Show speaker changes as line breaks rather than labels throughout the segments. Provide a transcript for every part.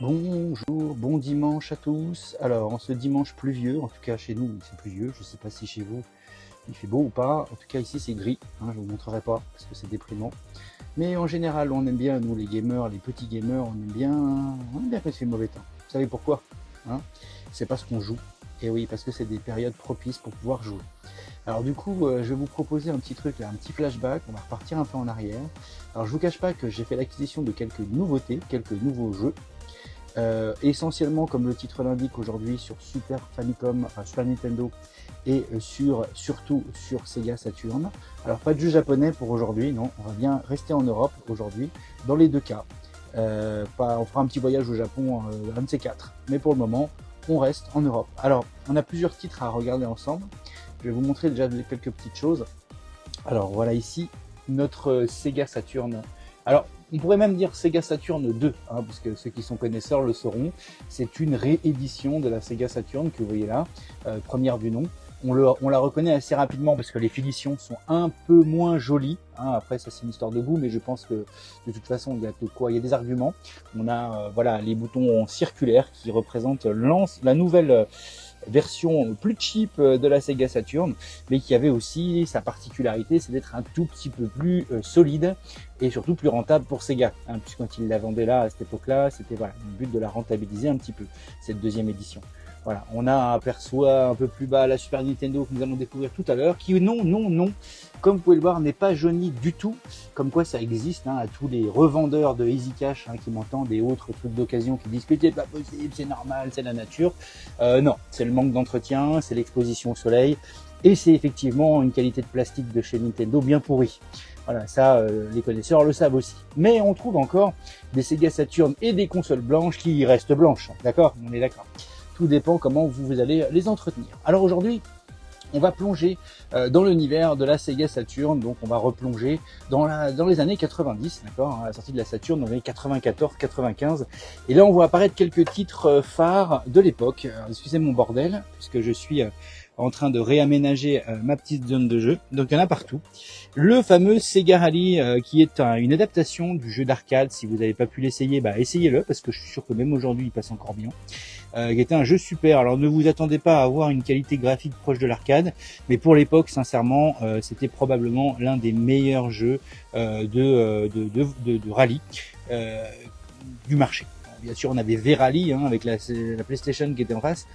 Bonjour, bon dimanche à tous. Alors, en ce dimanche pluvieux, en tout cas chez nous, c'est pluvieux. Je ne sais pas si chez vous, il fait beau ou pas. En tout cas, ici, c'est gris. Je ne vous montrerai pas parce que c'est déprimant. Mais en général, on aime bien, nous les gamers, les petits gamers, on aime bien quand il fait mauvais temps. Vous savez pourquoi? C'est parce qu'on joue. Et oui, parce que c'est des périodes propices pour pouvoir jouer. Alors du coup, je vais vous proposer un petit truc là, un petit flashback. On va repartir un peu en arrière. Alors je vous cache pas que j'ai fait l'acquisition de quelques nouveautés, quelques nouveaux jeux. Essentiellement, comme le titre l'indique aujourd'hui, sur Super Famicom, enfin Super Nintendo et surtout sur Sega Saturn. Alors pas de jeu japonais pour aujourd'hui, non, on va bien rester en Europe aujourd'hui, dans les deux cas. On fera un petit voyage au Japon, un de ces quatre, mais pour le moment, on reste en Europe. Alors, on a plusieurs titres à regarder ensemble. Je vais vous montrer déjà quelques petites choses. Alors voilà ici notre Sega Saturn. Alors on pourrait même dire Sega Saturn 2, parce que ceux qui sont connaisseurs le sauront. C'est une réédition de la Sega Saturn que vous voyez là, première du nom. On la reconnaît assez rapidement parce que les finitions sont un peu moins jolies. Après ça c'est une histoire de goût, mais je pense que de toute façon il y a de quoi, il y a des arguments. On a voilà les boutons circulaires qui représentent la nouvelle version plus cheap de la Sega Saturn, mais qui avait aussi sa particularité, c'est d'être un tout petit peu plus solide et surtout plus rentable pour Sega, puisque quand ils la vendaient là à cette époque-là, c'était voilà, le but de la rentabiliser un petit peu, cette deuxième édition. Voilà, on aperçoit un peu plus bas la Super Nintendo que nous allons découvrir tout à l'heure, qui non, comme vous pouvez le voir, n'est pas jaunie du tout, comme quoi ça existe, à tous les revendeurs de Easy Cash qui m'entendent et autres trucs d'occasion qui disent que c'est pas possible, c'est normal, c'est la nature. Non, c'est le manque d'entretien, c'est l'exposition au soleil, et c'est effectivement une qualité de plastique de chez Nintendo bien pourrie. Voilà, ça, les connaisseurs le savent aussi. Mais on trouve encore des Sega Saturn et des consoles blanches qui restent blanches, d'accord? On est d'accord. Tout dépend comment vous allez les entretenir. Alors aujourd'hui, on va plonger dans l'univers de la Sega Saturn, donc on va replonger dans les années 90, d'accord, à la sortie de la Saturn, dans les années 94-95. Et là, on voit apparaître quelques titres phares de l'époque. Excusez mon bordel, puisque je suis en train de réaménager ma petite zone de jeu. Donc il y en a partout. Le fameux Sega Rally, qui est une adaptation du jeu d'arcade. Si vous n'avez pas pu l'essayer, essayez-le, parce que je suis sûr que même aujourd'hui, il passe encore bien. Qui était un jeu super. Alors ne vous attendez pas à avoir une qualité graphique proche de l'arcade, mais pour l'époque, sincèrement, c'était probablement l'un des meilleurs jeux de rallye du marché. Alors, bien sûr, on avait V-Rally avec la PlayStation qui était en face,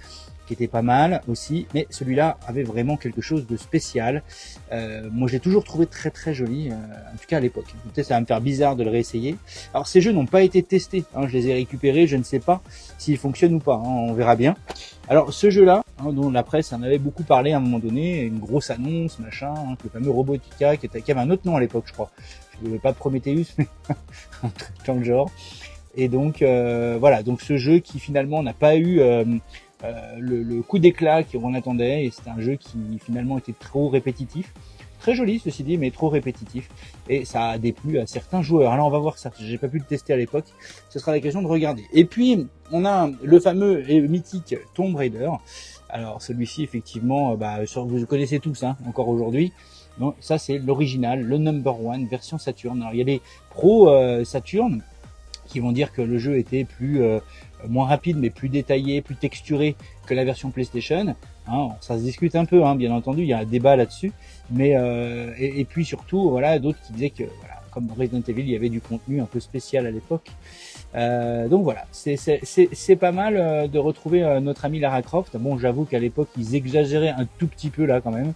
qui était pas mal aussi, mais celui-là avait vraiment quelque chose de spécial. Moi, je l'ai toujours trouvé très très joli, en tout cas à l'époque. Peut-être ça va me faire bizarre de le réessayer. Alors, ces jeux n'ont pas été testés, je les ai récupérés, je ne sais pas s'ils fonctionnent ou pas, on verra bien. Alors, ce jeu-là, dont la presse en avait beaucoup parlé à un moment donné, une grosse annonce, machin, le fameux Robotica, qui avait un autre nom à l'époque, je crois. Je ne veux pas Prometheus, mais un truc dans le genre. Et donc, voilà, donc ce jeu qui finalement n'a pas eu le coup d'éclat qu'on attendait, et c'est un jeu qui finalement était trop répétitif, très joli ceci dit, mais trop répétitif, et ça a déplu à certains joueurs. Alors on va voir ça, j'ai pas pu le tester à l'époque, ce sera l'occasion de regarder. Et puis on a le fameux et mythique Tomb Raider. Alors celui-ci effectivement, vous connaissez tous encore aujourd'hui. Donc ça c'est l'original, le number one version Saturn. Alors il y a les pro Saturn qui vont dire que le jeu était moins rapide, mais plus détaillé, plus texturé que la version PlayStation. Ça se discute un peu, bien entendu, il y a un débat là-dessus. Mais et puis surtout, voilà, d'autres qui disaient que, voilà, comme dans Resident Evil, il y avait du contenu un peu spécial à l'époque. Donc voilà, c'est pas mal de retrouver notre ami Lara Croft. Bon, j'avoue qu'à l'époque, ils exagéraient un tout petit peu là quand même.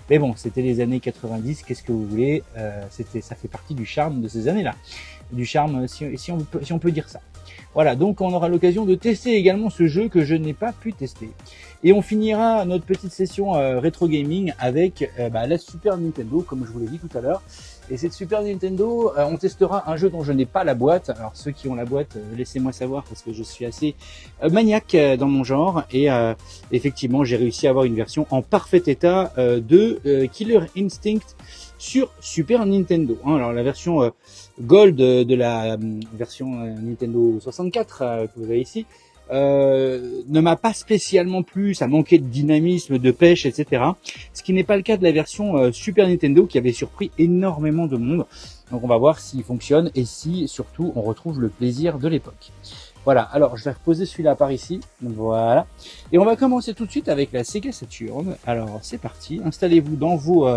Mais bon, c'était les années 90, qu'est-ce que vous voulez, ça fait partie du charme de ces années-là. Du charme, si on peut dire ça. Voilà, donc on aura l'occasion de tester également ce jeu que je n'ai pas pu tester. Et on finira notre petite session rétro gaming avec la Super Nintendo, comme je vous l'ai dit tout à l'heure. Et cette Super Nintendo, on testera un jeu dont je n'ai pas la boîte. Alors ceux qui ont la boîte, laissez-moi savoir parce que je suis assez maniaque dans mon genre. Et effectivement, j'ai réussi à avoir une version en parfait état de Killer Instinct sur Super Nintendo. Alors la version Gold de la version Nintendo 64 que vous avez ici ne m'a pas spécialement plu, ça manquait de dynamisme, de pêche, etc. Ce qui n'est pas le cas de la version Super Nintendo qui avait surpris énormément de monde. Donc on va voir s'il fonctionne et si surtout on retrouve le plaisir de l'époque. Voilà, alors je vais reposer celui-là par ici, voilà. Et on va commencer tout de suite avec la Sega Saturn. Alors c'est parti, installez-vous dans vos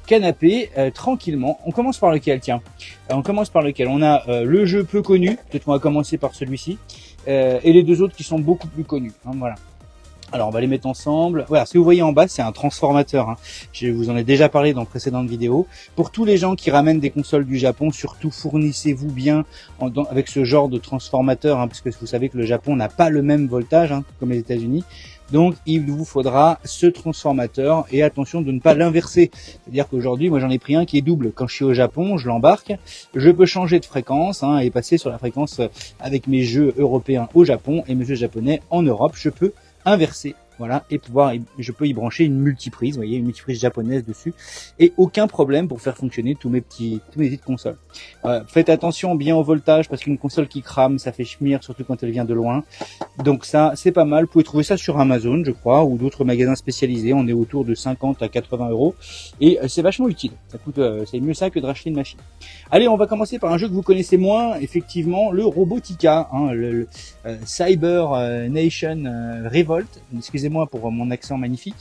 canapés tranquillement. On commence par lequel, tiens? On commence par lequel? On a le jeu peu connu, peut-être qu'on va commencer par celui-ci, et les deux autres qui sont beaucoup plus connus, hein, voilà. Alors on va les mettre ensemble. Voilà, ce que vous voyez en bas, c'est un transformateur, hein. Je vous en ai déjà parlé dans précédentes vidéos. Pour tous les gens qui ramènent des consoles du Japon, surtout fournissez-vous bien avec ce genre de transformateur, hein, parce que vous savez que le Japon n'a pas le même voltage, hein, comme les États-Unis. Donc il vous faudra ce transformateur et attention de ne pas l'inverser. C'est-à-dire qu'aujourd'hui, moi j'en ai pris un qui est double. Quand je suis au Japon, je l'embarque, je peux changer de fréquence, hein, et passer sur la fréquence avec mes jeux européens au Japon et mes jeux japonais en Europe. Je peux inversé, voilà, et je peux y brancher une multiprise, vous voyez, une multiprise japonaise dessus, et aucun problème pour faire fonctionner tous mes petites consoles. Faites attention bien au voltage, parce qu'une console qui crame, ça fait schmir, surtout quand elle vient de loin. Donc ça, c'est pas mal. Vous pouvez trouver ça sur Amazon, je crois, ou d'autres magasins spécialisés. On est autour de 50 à 80 euros, et c'est vachement utile. Ça coûte, c'est mieux ça que de racheter une machine. Allez, on va commencer par un jeu que vous connaissez moins, effectivement, le Robotica, hein, le Cyber Nation Revolt. Excusez-moi pour mon accent magnifique.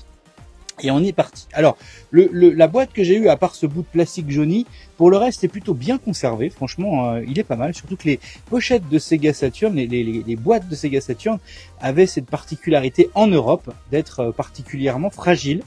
Et on est parti. Alors, la boîte que j'ai eue, à part ce bout de plastique jauni, pour le reste, c'est plutôt bien conservé. Franchement, il est pas mal. Surtout que les pochettes de Sega Saturn, les boîtes de Sega Saturn avaient cette particularité en Europe d'être particulièrement fragiles.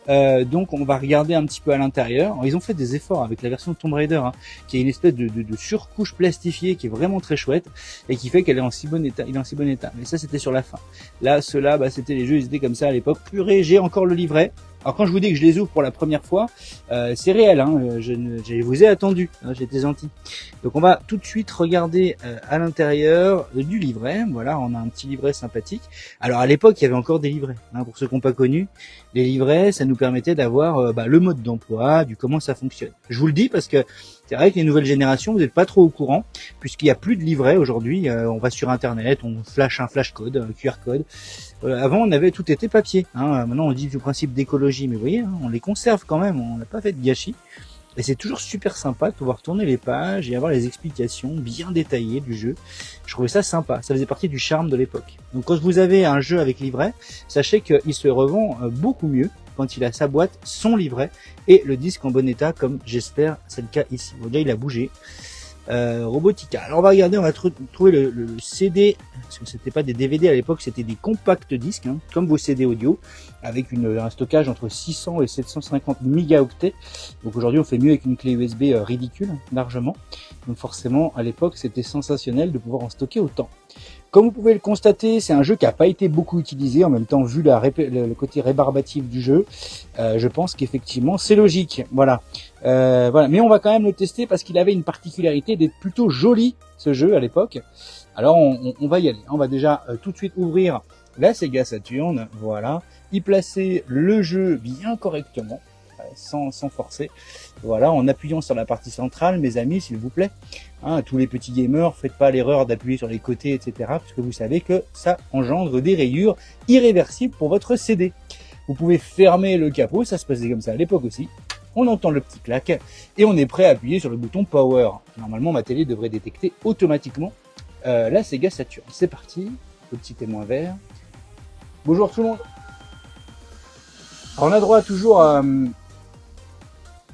Donc, on va regarder un petit peu à l'intérieur. Ils ont fait des efforts avec la version de Tomb Raider, hein, qui est une espèce de surcouche plastifiée qui est vraiment très chouette et qui fait qu'elle est en si bon état. Il est en si bon état. Mais ça, c'était sur la fin. Là, ceux-là, c'était les jeux, ils étaient comme ça à l'époque. Purée, j'ai encore le livret. Alors quand je vous dis que je les ouvre pour la première fois, c'est réel, hein, je vous ai attendu, hein, j'étais gentil. Donc on va tout de suite regarder à l'intérieur du livret. Voilà, on a un petit livret sympathique. Alors à l'époque, il y avait encore des livrets, hein, pour ceux qui n'ont pas connu. Les livrets, ça nous permettait d'avoir le mode d'emploi, du comment ça fonctionne. Je vous le dis parce que c'est vrai que les nouvelles générations, vous n'êtes pas trop au courant, puisqu'il n'y a plus de livret aujourd'hui. On va sur Internet, on flash un flash code, un QR code. Avant, on avait tout été papier. Hein. Maintenant, on dit le principe d'écologie, mais vous voyez, hein, on les conserve quand même. On n'a pas fait de gâchis. Et c'est toujours super sympa de pouvoir tourner les pages et avoir les explications bien détaillées du jeu. Je trouvais ça sympa. Ça faisait partie du charme de l'époque. Donc, quand vous avez un jeu avec livret, sachez qu'il se revend beaucoup mieux quand il a sa boîte, son livret et le disque en bon état, comme j'espère c'est le cas ici. Bon, déjà, il a bougé. Robotica. Alors on va regarder, on va trouver le CD, parce que c'était pas des DVD à l'époque, c'était des compacts disques, hein, comme vos CD audio, avec un stockage entre 600 et 750 mégaoctets. Donc aujourd'hui on fait mieux avec une clé USB ridicule, largement. Donc forcément à l'époque c'était sensationnel de pouvoir en stocker autant. Comme vous pouvez le constater, c'est un jeu qui n'a pas été beaucoup utilisé. En même temps, vu le côté rébarbatif du jeu, je pense qu'effectivement, c'est logique. Voilà. Voilà. Mais on va quand même le tester parce qu'il avait une particularité d'être plutôt joli, ce jeu, à l'époque. Alors, on va y aller. On va déjà tout de suite ouvrir la Sega Saturn. Voilà. Y placer le jeu bien correctement, sans forcer. Voilà, en appuyant sur la partie centrale, mes amis, s'il vous plaît. Hein, tous les petits gamers, faites pas l'erreur d'appuyer sur les côtés, etc. Parce que vous savez que ça engendre des rayures irréversibles pour votre CD. Vous pouvez fermer le capot, ça se passait comme ça à l'époque aussi. On entend le petit clac et on est prêt à appuyer sur le bouton Power. Normalement, ma télé devrait détecter automatiquement la Sega Saturn. C'est parti, le petit témoin vert. Bonjour tout le monde. Alors, on a droit toujours à...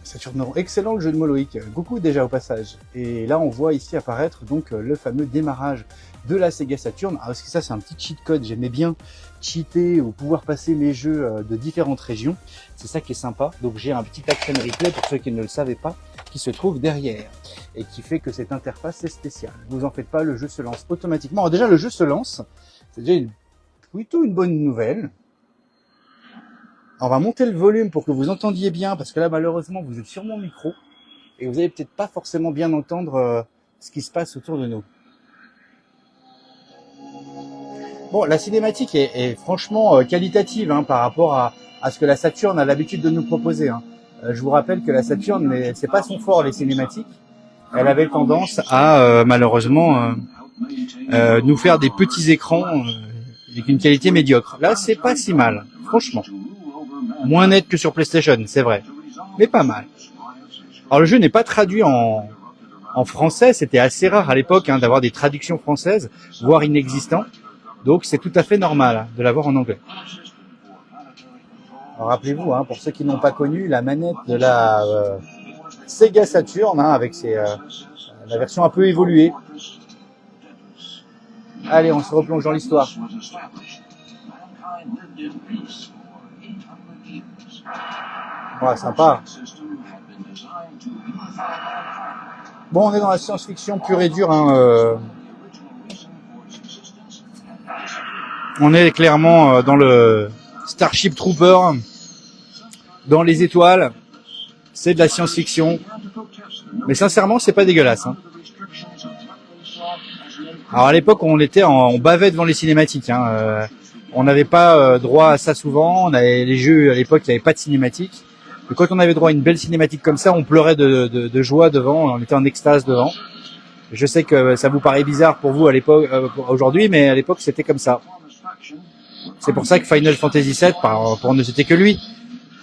Saturn, excellent le jeu de Moloïc, coucou déjà au passage. Et là on voit ici apparaître donc le fameux démarrage de la Sega Saturn. Alors, parce que ça c'est un petit cheat code, j'aimais bien cheater ou pouvoir passer mes jeux de différentes régions. C'est ça qui est sympa. Donc j'ai un petit action replay pour ceux qui ne le savaient pas, qui se trouve derrière et qui fait que cette interface est spéciale. Vous en faites pas, le jeu se lance automatiquement. Alors déjà le jeu se lance, c'est déjà plutôt une bonne nouvelle. On va monter le volume pour que vous entendiez bien, parce que là, malheureusement, vous êtes sur mon micro et vous allez peut-être pas forcément bien entendre ce qui se passe autour de nous. Bon, la cinématique est franchement qualitative, hein, par rapport à ce que la Saturn a l'habitude de nous proposer. Hein. Je vous rappelle que la Saturn, c'est pas son fort, les cinématiques. Elle avait tendance à, malheureusement, nous faire des petits écrans avec une qualité médiocre. Là, c'est pas si mal, franchement. Moins net que sur PlayStation, c'est vrai, mais pas mal. Alors le jeu n'est pas traduit en en français, c'était assez rare à l'époque hein, d'avoir des traductions françaises, voire inexistantes. Donc c'est tout à fait normal hein, de l'avoir en anglais. Alors rappelez-vous, hein, pour ceux qui n'ont pas connu, la manette de la Sega Saturn hein, avec la version un peu évoluée. Allez, on se replonge dans l'histoire. Ouais, sympa. Bon, on est dans la science-fiction pure et dure. Hein, on est clairement dans le Starship Trooper, dans les étoiles. C'est de la science-fiction. Mais sincèrement, c'est pas dégueulasse. Hein. Alors à l'époque, on bavait devant les cinématiques. Hein. On n'avait pas droit à ça souvent. Les jeux à l'époque, il n'y avait pas de cinématique. Et quand on avait droit à une belle cinématique comme ça, on pleurait de joie devant. On était en extase devant. Je sais que ça vous paraît bizarre pour vous à l'époque, aujourd'hui, mais à l'époque, c'était comme ça. C'est pour ça que Final Fantasy VII, pour ne citer que lui,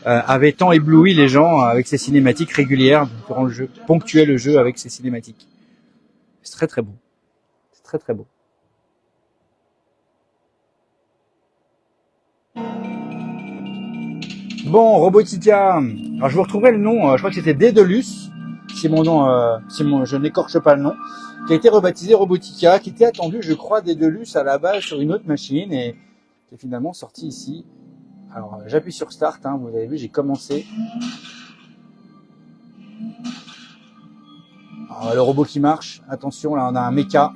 avait tant ébloui les gens avec ses cinématiques régulières durant le jeu, ponctuait le jeu avec ses cinématiques. C'est très très beau. C'est très très beau. Bon, Robotica. Alors je vous retrouverai le nom. Je crois que c'était Daedalus, si mon nom, je n'écorche pas le nom, qui a été rebaptisé Robotica, qui était attendu, je crois, Daedalus à la base sur une autre machine et qui est finalement sorti ici. Alors j'appuie sur Start. Hein, vous avez vu, j'ai commencé. Alors, le robot qui marche. Attention, là on a un mecha.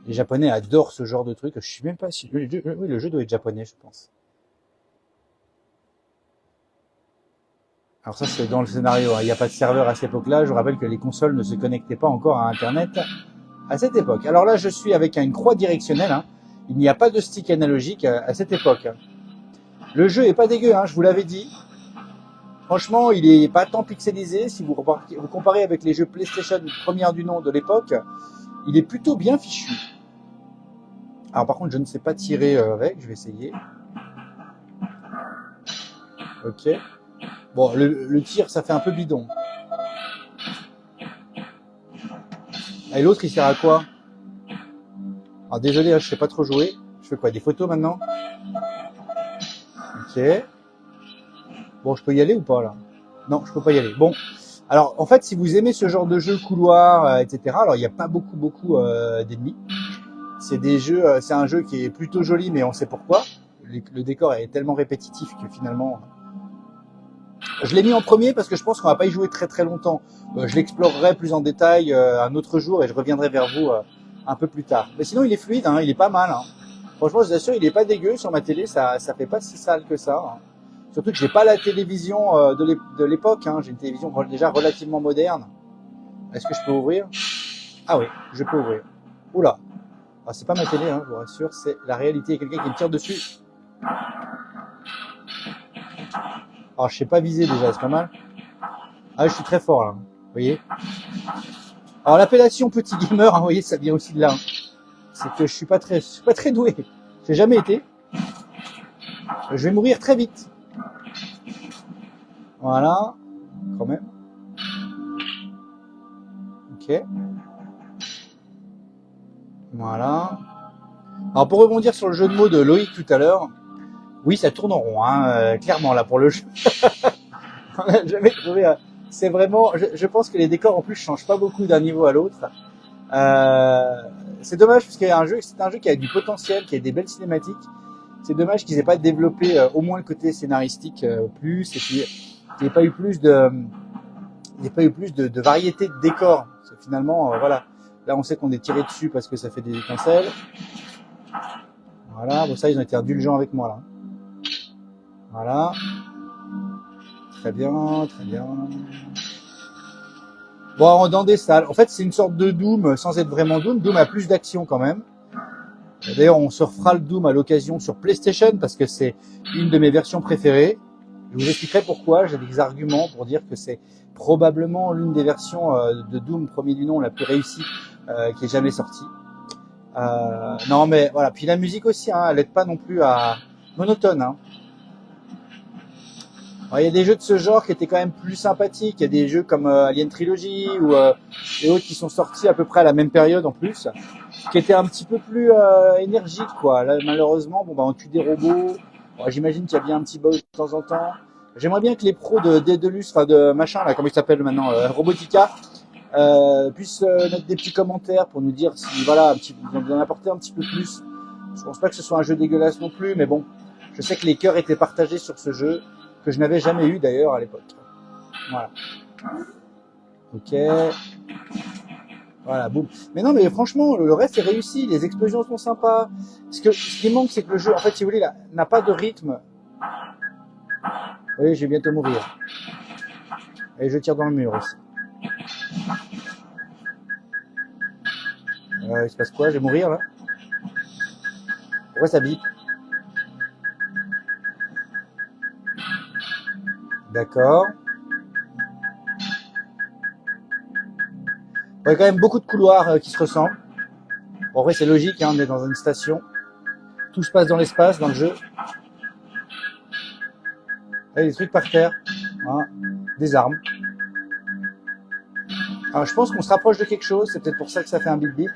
Les Japonais adorent ce genre de truc. Je suis même pas sûr. Oui, le jeu doit être japonais, je pense. Alors ça, c'est dans le scénario. Il n'y a pas de serveur à cette époque-là. Je vous rappelle que les consoles ne se connectaient pas encore à Internet à cette époque. Alors là, je suis avec une croix directionnelle. Hein. Il n'y a pas de stick analogique à cette époque. Le jeu est pas dégueu, hein, je vous l'avais dit. Franchement, il est pas tant pixelisé. Si vous comparez avec les jeux PlayStation première du nom de l'époque, il est plutôt bien fichu. Alors par contre, je ne sais pas tirer avec. Je vais essayer. Ok. Bon, le tir, ça fait un peu bidon. Et l'autre, il sert à quoi? Alors désolé, hein, je sais pas trop jouer. Je fais quoi? Des photos maintenant? Ok. Bon, je peux y aller ou pas là? Non, je peux pas y aller. Bon. Alors, en fait, si vous aimez ce genre de jeu couloir, etc. Alors, il n'y a pas beaucoup d'ennemis. C'est un jeu qui est plutôt joli, mais on sait pourquoi. Le décor est tellement répétitif que finalement, je l'ai mis en premier parce que je pense qu'on va pas y jouer très très longtemps. Je l'explorerai plus en détail un autre jour et je reviendrai vers vous un peu plus tard. Mais sinon, il est fluide, hein, il est pas mal. Hein. Franchement, je vous assure, il est pas dégueu sur ma télé. Ça fait pas si sale que ça. Hein. Surtout que j'ai pas la télévision de l'époque. Hein. J'ai une télévision déjà relativement moderne. Est-ce que je peux ouvrir? Ah oui, je peux ouvrir. Oula. Ah, c'est pas ma télé, hein, je vous rassure, c'est la réalité. Il y a quelqu'un qui me tire dessus. Alors, je sais pas viser déjà, c'est pas mal. Ah, je suis très fort là. Vous voyez. Alors, l'appellation petit gamer, hein, vous voyez, ça vient aussi de là. Hein. C'est que je suis pas très doué. J'ai jamais été. Je vais mourir très vite. Voilà, quand même. Ok. Voilà. Alors pour rebondir sur le jeu de mots de Loïc tout à l'heure, oui, ça tourne en rond, hein, clairement là pour le jeu. On n'a jamais trouvé. C'est vraiment. Je pense que les décors en plus changent pas beaucoup d'un niveau à l'autre. C'est dommage parce qu'il y a c'est un jeu qui a du potentiel, qui a des belles cinématiques. C'est dommage qu'ils aient pas développé au moins le côté scénaristique plus, et puis il n'y ait pas eu plus de variété de décors. Parce que finalement, voilà. Là, on sait qu'on est tiré dessus parce que ça fait des étincelles. Voilà. Bon, ça, ils ont été indulgents avec moi, là. Voilà. Très bien, très bien. Bon, dans des salles. En fait, c'est une sorte de Doom sans être vraiment Doom. Doom a plus d'action quand même. D'ailleurs, on se refera le Doom à l'occasion sur PlayStation parce que c'est une de mes versions préférées. Je vous expliquerai pourquoi. J'ai des arguments pour dire que c'est probablement l'une des versions de Doom premier du nom la plus réussie qui est jamais sortie. Non, mais voilà. Puis la musique aussi, hein, elle n'est pas non plus à monotone. Hein. Alors, il y a des jeux de ce genre qui étaient quand même plus sympathiques. Il y a des jeux comme Alien Trilogy ou et autres qui sont sortis à peu près à la même période en plus, qui étaient un petit peu plus énergiques, quoi. Là, malheureusement, bon, bah, on tue des robots. Bon, j'imagine qu'il y a bien un petit bug de temps en temps. J'aimerais bien que les pros de Daedalus, enfin de machin, là, comment il s'appelle maintenant, Robotica, puissent mettre des petits commentaires pour nous dire si, voilà, ils ont en apporter un petit peu plus. Je pense pas que ce soit un jeu dégueulasse non plus, mais bon, je sais que les cœurs étaient partagés sur ce jeu, que je n'avais jamais eu d'ailleurs à l'époque. Voilà. Ok. Voilà, boum. Mais non, mais franchement, le reste est réussi, les explosions sont sympas. Ce qui manque, c'est que le jeu, en fait, si vous voulez, n'a pas de rythme. Oui, je vais bientôt mourir. Et je tire dans le mur aussi. Il se passe quoi? Je vais mourir là? Pourquoi ça bip? D'accord. Il y a quand même beaucoup de couloirs qui se ressemblent. Bon, en vrai, c'est logique, hein, on est dans une station. Tout se passe dans l'espace, dans le jeu. Là, il y a des trucs par terre. Hein, des armes. Alors, je pense qu'on se rapproche de quelque chose. C'est peut-être pour ça que ça fait un bip bip.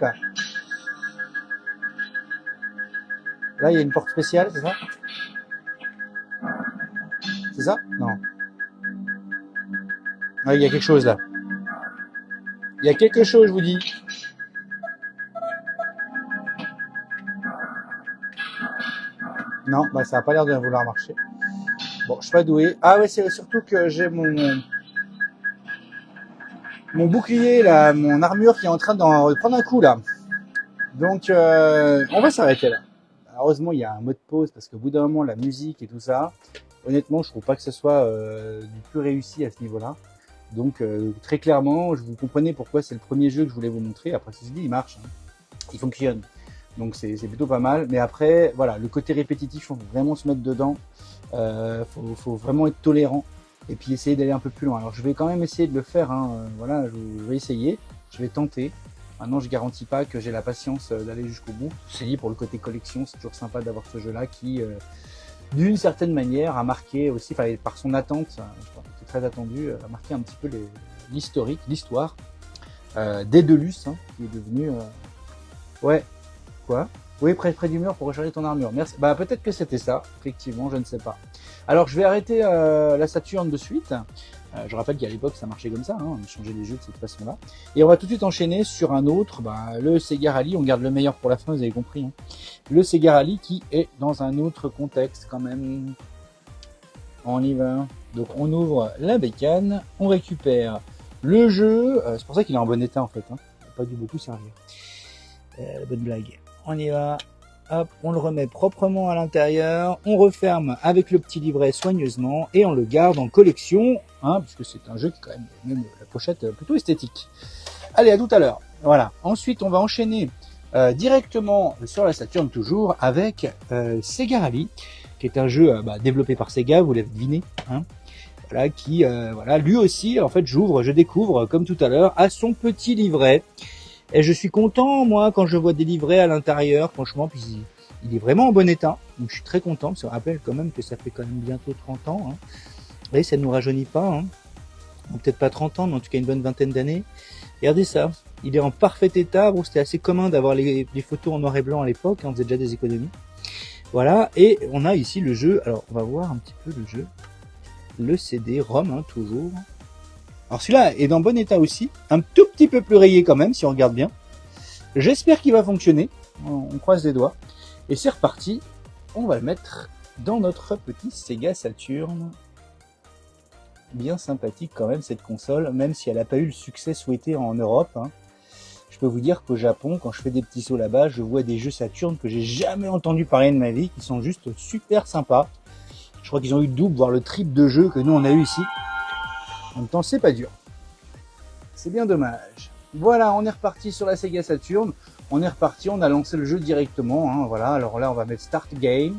Là, il y a une porte spéciale, c'est ça? C'est ça? Non. Ah, il y a quelque chose là. Il y a quelque chose, je vous dis. Non, bah ça a pas l'air de vouloir marcher. Bon, je suis pas doué. Ah ouais, c'est surtout que j'ai mon bouclier là, mon armure qui est en train d'en prendre un coup là. Donc on va s'arrêter là. Heureusement, il y a un mode pause parce qu'au bout d'un moment, la musique et tout ça, honnêtement, je trouve pas que ce soit du plus réussi à ce niveau-là. Donc très clairement, je vous comprenez pourquoi c'est le premier jeu que je voulais vous montrer. Après, ceci dit, il marche, hein. Il fonctionne. Donc c'est plutôt pas mal. Mais après, voilà, le côté répétitif, il faut vraiment se mettre dedans. Faut vraiment être tolérant et puis essayer d'aller un peu plus loin. Alors je vais quand même essayer de le faire, hein. Voilà, je vais essayer, je vais tenter. Maintenant, je garantis pas que j'ai la patience d'aller jusqu'au bout. C'est dit, pour le côté collection, c'est toujours sympa d'avoir ce jeu-là qui, d'une certaine manière, a marqué aussi, par son attente, je pense que c'est très attendu, a marqué un petit peu l'historique, l'histoire Daedalus, hein, qui est devenu... Ouais, quoi? Oui, près du mur pour recharger ton armure. Merci. Bah peut-être que c'était ça, effectivement, je ne sais pas. Alors je vais arrêter la Saturn de suite. Je rappelle qu'à l'époque ça marchait comme ça, hein, on changeait les jeux de cette façon-là. Et on va tout de suite enchaîner sur un autre, le Sega Rally. On garde le meilleur pour la fin, vous avez compris. Hein. Le Sega Rally qui est dans un autre contexte quand même. On y va. Donc on ouvre la bécane, on récupère le jeu. C'est pour ça qu'il est en bon état en fait. Hein. Il n'a pas dû beaucoup servir. La bonne blague. On y va, hop, on le remet proprement à l'intérieur, on referme avec le petit livret soigneusement et on le garde en collection, hein, puisque c'est un jeu qui quand même la pochette plutôt esthétique. Allez, à tout à l'heure. Voilà. Ensuite, on va enchaîner directement sur la Saturn toujours avec Sega Rally, qui est un jeu développé par Sega, vous l'avez deviné, hein. Voilà, qui, voilà, lui aussi, en fait, je découvre, comme tout à l'heure, à son petit livret. Et je suis content, moi, quand je vois des livrets à l'intérieur, franchement, puis il est vraiment en bon état. Donc je suis très content, ça me rappelle quand même que ça fait quand même bientôt 30 ans. Hein. Et ça ne nous rajeunit pas, hein. Peut-être pas 30 ans, mais en tout cas une bonne vingtaine d'années. Regardez ça, il est en parfait état. Bon, c'était assez commun d'avoir les photos en noir et blanc à l'époque, hein, on faisait déjà des économies. Voilà, et on a ici le jeu, alors on va voir un petit peu le jeu. Le CD-ROM, hein, toujours. Alors celui-là est dans bon état aussi, un tout petit peu plus rayé quand même si on regarde bien. J'espère qu'il va fonctionner, on croise les doigts. Et c'est reparti, on va le mettre dans notre petit Sega Saturn. Bien sympathique quand même cette console, même si elle n'a pas eu le succès souhaité en Europe. Hein. Je peux vous dire qu'au Japon, quand je fais des petits sauts là-bas, je vois des jeux Saturn que j'ai jamais entendu parler de ma vie, qui sont juste super sympas. Je crois qu'ils ont eu le double, voire le triple de jeux que nous on a eu ici. En même temps, c'est pas dur. C'est bien dommage. Voilà, on est reparti sur la Sega Saturn. On est reparti, on a lancé le jeu directement. Hein, voilà, alors là, on va mettre Start Game,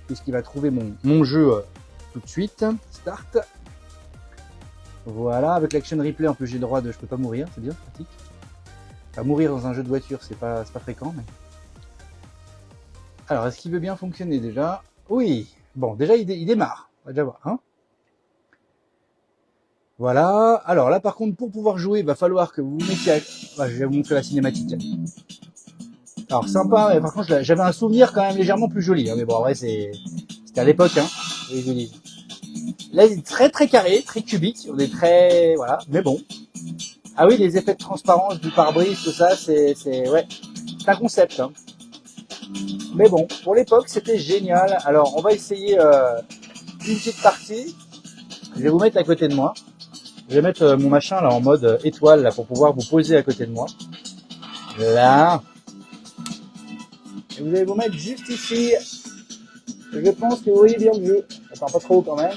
puisqu'il va trouver mon jeu tout de suite. Start. Voilà, avec l'Action Replay, en plus j'ai le droit de... Je peux pas mourir, c'est bien, pratique. Enfin, mourir dans un jeu de voiture, c'est pas fréquent. Mais... Alors, est-ce qu'il veut bien fonctionner déjà? Oui. Bon, déjà, il démarre. On va déjà voir. Hein, Voilà. Alors là, par contre, pour pouvoir jouer, il va falloir que vous vous mettiez à... je vais vous montrer la cinématique. Alors, sympa, mais par contre, j'avais un souvenir quand même légèrement plus joli. Mais bon, en vrai, c'était à l'époque, hein. Oui, je dis. Là, il est très très carré, très cubique. On est très... Voilà. Mais bon. Ah oui, les effets de transparence du pare-brise, tout ça, ouais. C'est un concept, hein. Mais bon, pour l'époque, c'était génial. Alors, on va essayer une petite partie. Je vais vous mettre à côté de moi. Je vais mettre mon machin là en mode étoile là pour pouvoir vous poser à côté de moi. Là. Et vous allez vous mettre juste ici. Je pense que vous voyez bien le jeu. Attends, pas trop haut quand même.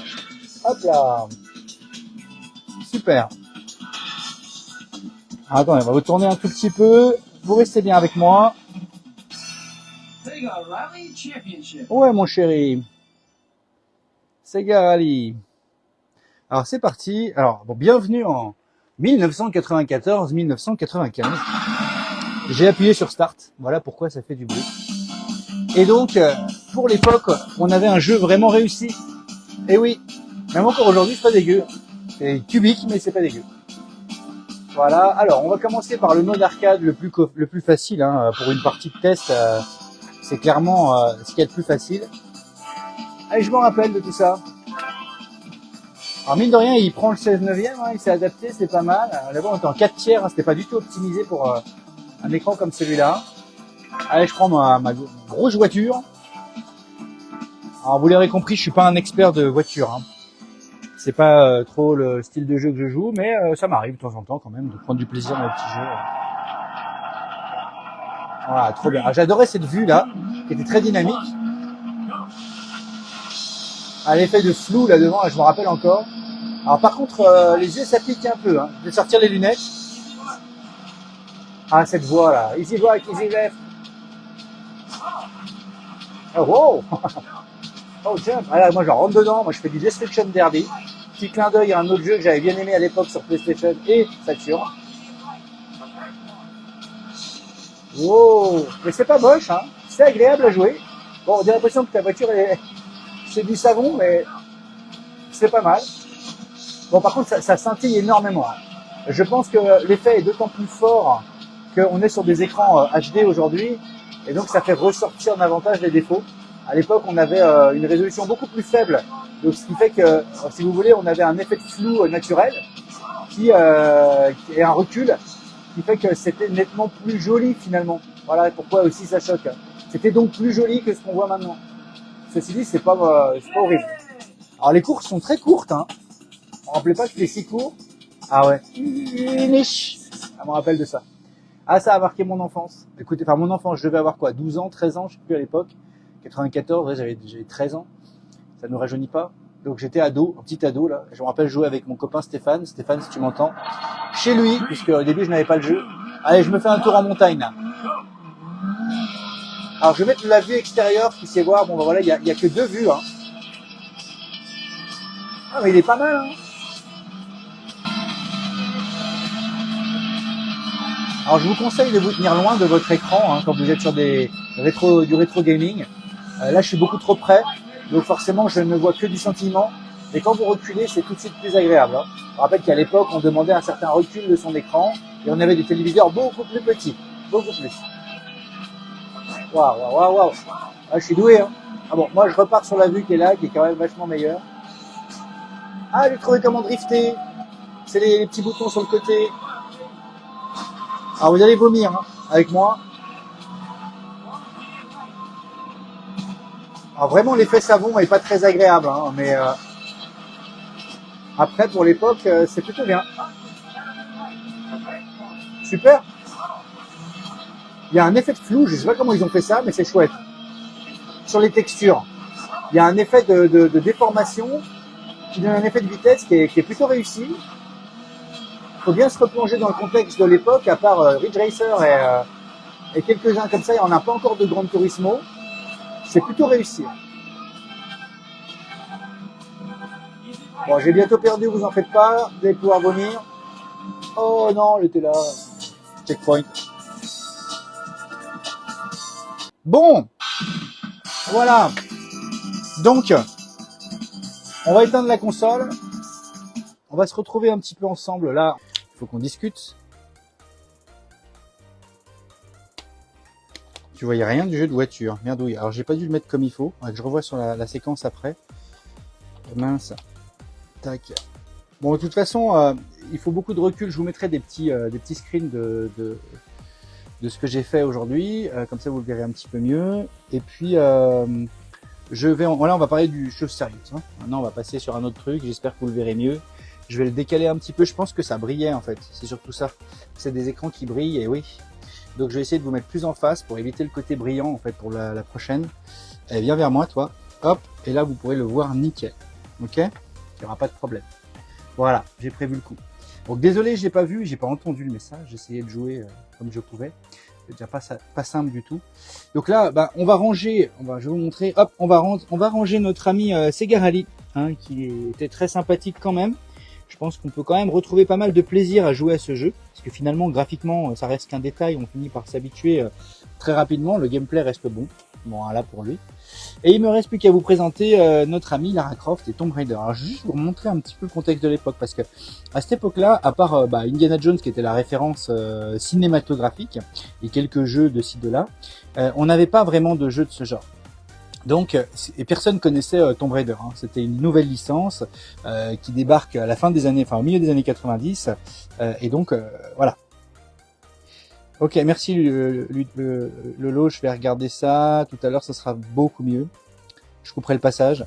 Hop là. Super. Alors, attendez, on va vous tourner un tout petit peu. Vous restez bien avec moi. Ouais, mon chéri. Sega Rally. Alors, c'est parti. Alors, bon, bienvenue en 1994-1995. J'ai appuyé sur Start. Voilà pourquoi ça fait du bruit. Et donc, pour l'époque, on avait un jeu vraiment réussi. Et oui, même encore aujourd'hui, c'est pas dégueu. C'est cubique, mais c'est pas dégueu. Voilà, alors on va commencer par le mode arcade le plus facile. Hein, pour une partie de test, c'est clairement ce qu'il y a de plus facile. Allez, je me rappelle de tout ça. Alors mine de rien, il prend le 16 neuvième, hein, il s'est adapté, c'est pas mal. D'abord, on était en 4 tiers, hein, c'était pas du tout optimisé pour un écran comme celui-là. Allez, je prends ma grosse voiture. Alors vous l'aurez compris, je suis pas un expert de voiture. Hein. C'est pas trop le style de jeu que je joue, mais ça m'arrive de temps en temps quand même de prendre du plaisir dans les petits jeux. Voilà, trop bien. J'adorais cette vue là, qui était très dynamique. À l'effet de flou là devant, là, je me rappelle encore. Alors par contre, les yeux ça pique un peu. Hein. Je vais sortir les lunettes. Ah cette voix là, easy right, easy left. Oh wow. Oh tiens, voilà, moi je rentre dedans, moi je fais du Destruction Derby. Petit clin d'œil à un autre jeu que j'avais bien aimé à l'époque sur PlayStation et Saturn. Wow, mais c'est pas moche, hein. C'est agréable à jouer. Bon, on a l'impression que ta voiture c'est du savon, mais c'est pas mal. Bon, par contre, ça scintille énormément. Hein. Je pense que l'effet est d'autant plus fort qu'on est sur des écrans HD aujourd'hui, et donc ça fait ressortir davantage les défauts. À l'époque, on avait une résolution beaucoup plus faible, donc ce qui fait que, si vous voulez, on avait un effet de flou naturel qui est un recul, qui fait que c'était nettement plus joli finalement. Voilà pourquoi aussi ça choque. C'était donc plus joli que ce qu'on voit maintenant. Ceci dit, c'est pas horrible. Alors les courses sont très courtes. Hein. On ne rappelait pas que c'était si court. Ah ouais. Finish. Ça me rappelle de ça. Ah, ça a marqué mon enfance. Écoutez, enfin mon enfance, je devais avoir quoi, 12 ans, 13 ans, je sais plus à l'époque. 94, ouais, j'avais 13 ans. Ça ne nous rajeunit pas. Donc j'étais ado, un petit ado là. Je me rappelle jouer avec mon copain Stéphane. Stéphane, si tu m'entends. Chez lui, puisque au début je n'avais pas le jeu. Allez, je me fais un tour en montagne là. Alors je vais mettre la vue extérieure, qui sait voir. Bon ben voilà, il y a que deux vues. Hein. Ah mais il est pas mal. Hein. Alors je vous conseille de vous tenir loin de votre écran hein, quand vous êtes sur du rétro gaming. Là je suis beaucoup trop près, donc forcément je ne vois que du sentiment. Et quand vous reculez, c'est tout de suite plus agréable. Hein. Je rappelle qu'à l'époque, on demandait un certain recul de son écran et on avait des téléviseurs beaucoup plus petits, beaucoup plus. Waouh, waouh, waouh. Ah, je suis doué. Hein. Ah bon, moi je repars sur la vue qui est là, qui est quand même vachement meilleure. Ah, j'ai trouvé comment drifter. C'est les petits boutons sur le côté. Alors vous allez vomir hein, avec moi. Alors vraiment l'effet savon est pas très agréable, hein, mais après pour l'époque c'est plutôt bien. Super. Il y a un effet de flou, je sais pas comment ils ont fait ça, mais c'est chouette. Sur les textures, il y a un effet de déformation qui donne un effet de vitesse qui est plutôt réussi. Il faut bien se replonger dans le contexte de l'époque, à part Ridge Racer et quelques-uns comme ça, il n'y en a pas encore de Gran Turismo. C'est plutôt réussi. Bon, j'ai bientôt perdu, vous en faites pas, vous allez pouvoir vomir. Oh non, elle était là. Checkpoint. Bon, voilà. Donc, on va éteindre la console. on va se retrouver un petit peu ensemble. Là, il faut qu'on discute. Tu voyais rien du jeu de voiture. Merdouille. Alors, j'ai pas dû le mettre comme il faut. Que je revois sur la séquence après. Mince. Tac. Bon, de toute façon, il faut beaucoup de recul. Je vous mettrai des petits screens de ce que j'ai fait aujourd'hui. Comme ça, vous le verrez un petit peu mieux. Et puis, voilà, on va parler du chose sérieuse. Hein. Maintenant, on va passer sur un autre truc. J'espère que vous le verrez mieux. Je vais le décaler un petit peu. Je pense que ça brillait, en fait. C'est surtout ça. C'est des écrans qui brillent, et oui. Donc, je vais essayer de vous mettre plus en face pour éviter le côté brillant, en fait, pour la prochaine. Allez, viens vers moi, toi. Hop. Et là, vous pourrez le voir nickel. Ok? Il n'y aura pas de problème. Voilà, j'ai prévu le coup. Donc désolé, je l'ai pas vu, j'ai pas entendu le message, j'essayais de jouer comme je pouvais. C'est déjà pas simple du tout. Donc là, on va ranger, je vais vous montrer, hop, on va ranger notre ami Segarali, hein, qui était très sympathique quand même. Je pense qu'on peut quand même retrouver pas mal de plaisir à jouer à ce jeu, parce que finalement, graphiquement, ça reste qu'un détail, on finit par s'habituer très rapidement, le gameplay reste bon. Bon, là pour lui. Et il me reste plus qu'à vous présenter notre ami Lara Croft et Tomb Raider. Alors, je vais juste vous remontrer un petit peu le contexte de l'époque, parce que à cette époque-là, à part Indiana Jones qui était la référence cinématographique et quelques jeux de ci de là, on n'avait pas vraiment de jeux de ce genre. Donc, et personne connaissait Tomb Raider. Hein. C'était une nouvelle licence qui débarque à la fin des années, enfin au milieu des années 90, et donc voilà. Ok, merci Lolo, je vais regarder ça. Tout à l'heure, ça sera beaucoup mieux. Je couperai le passage.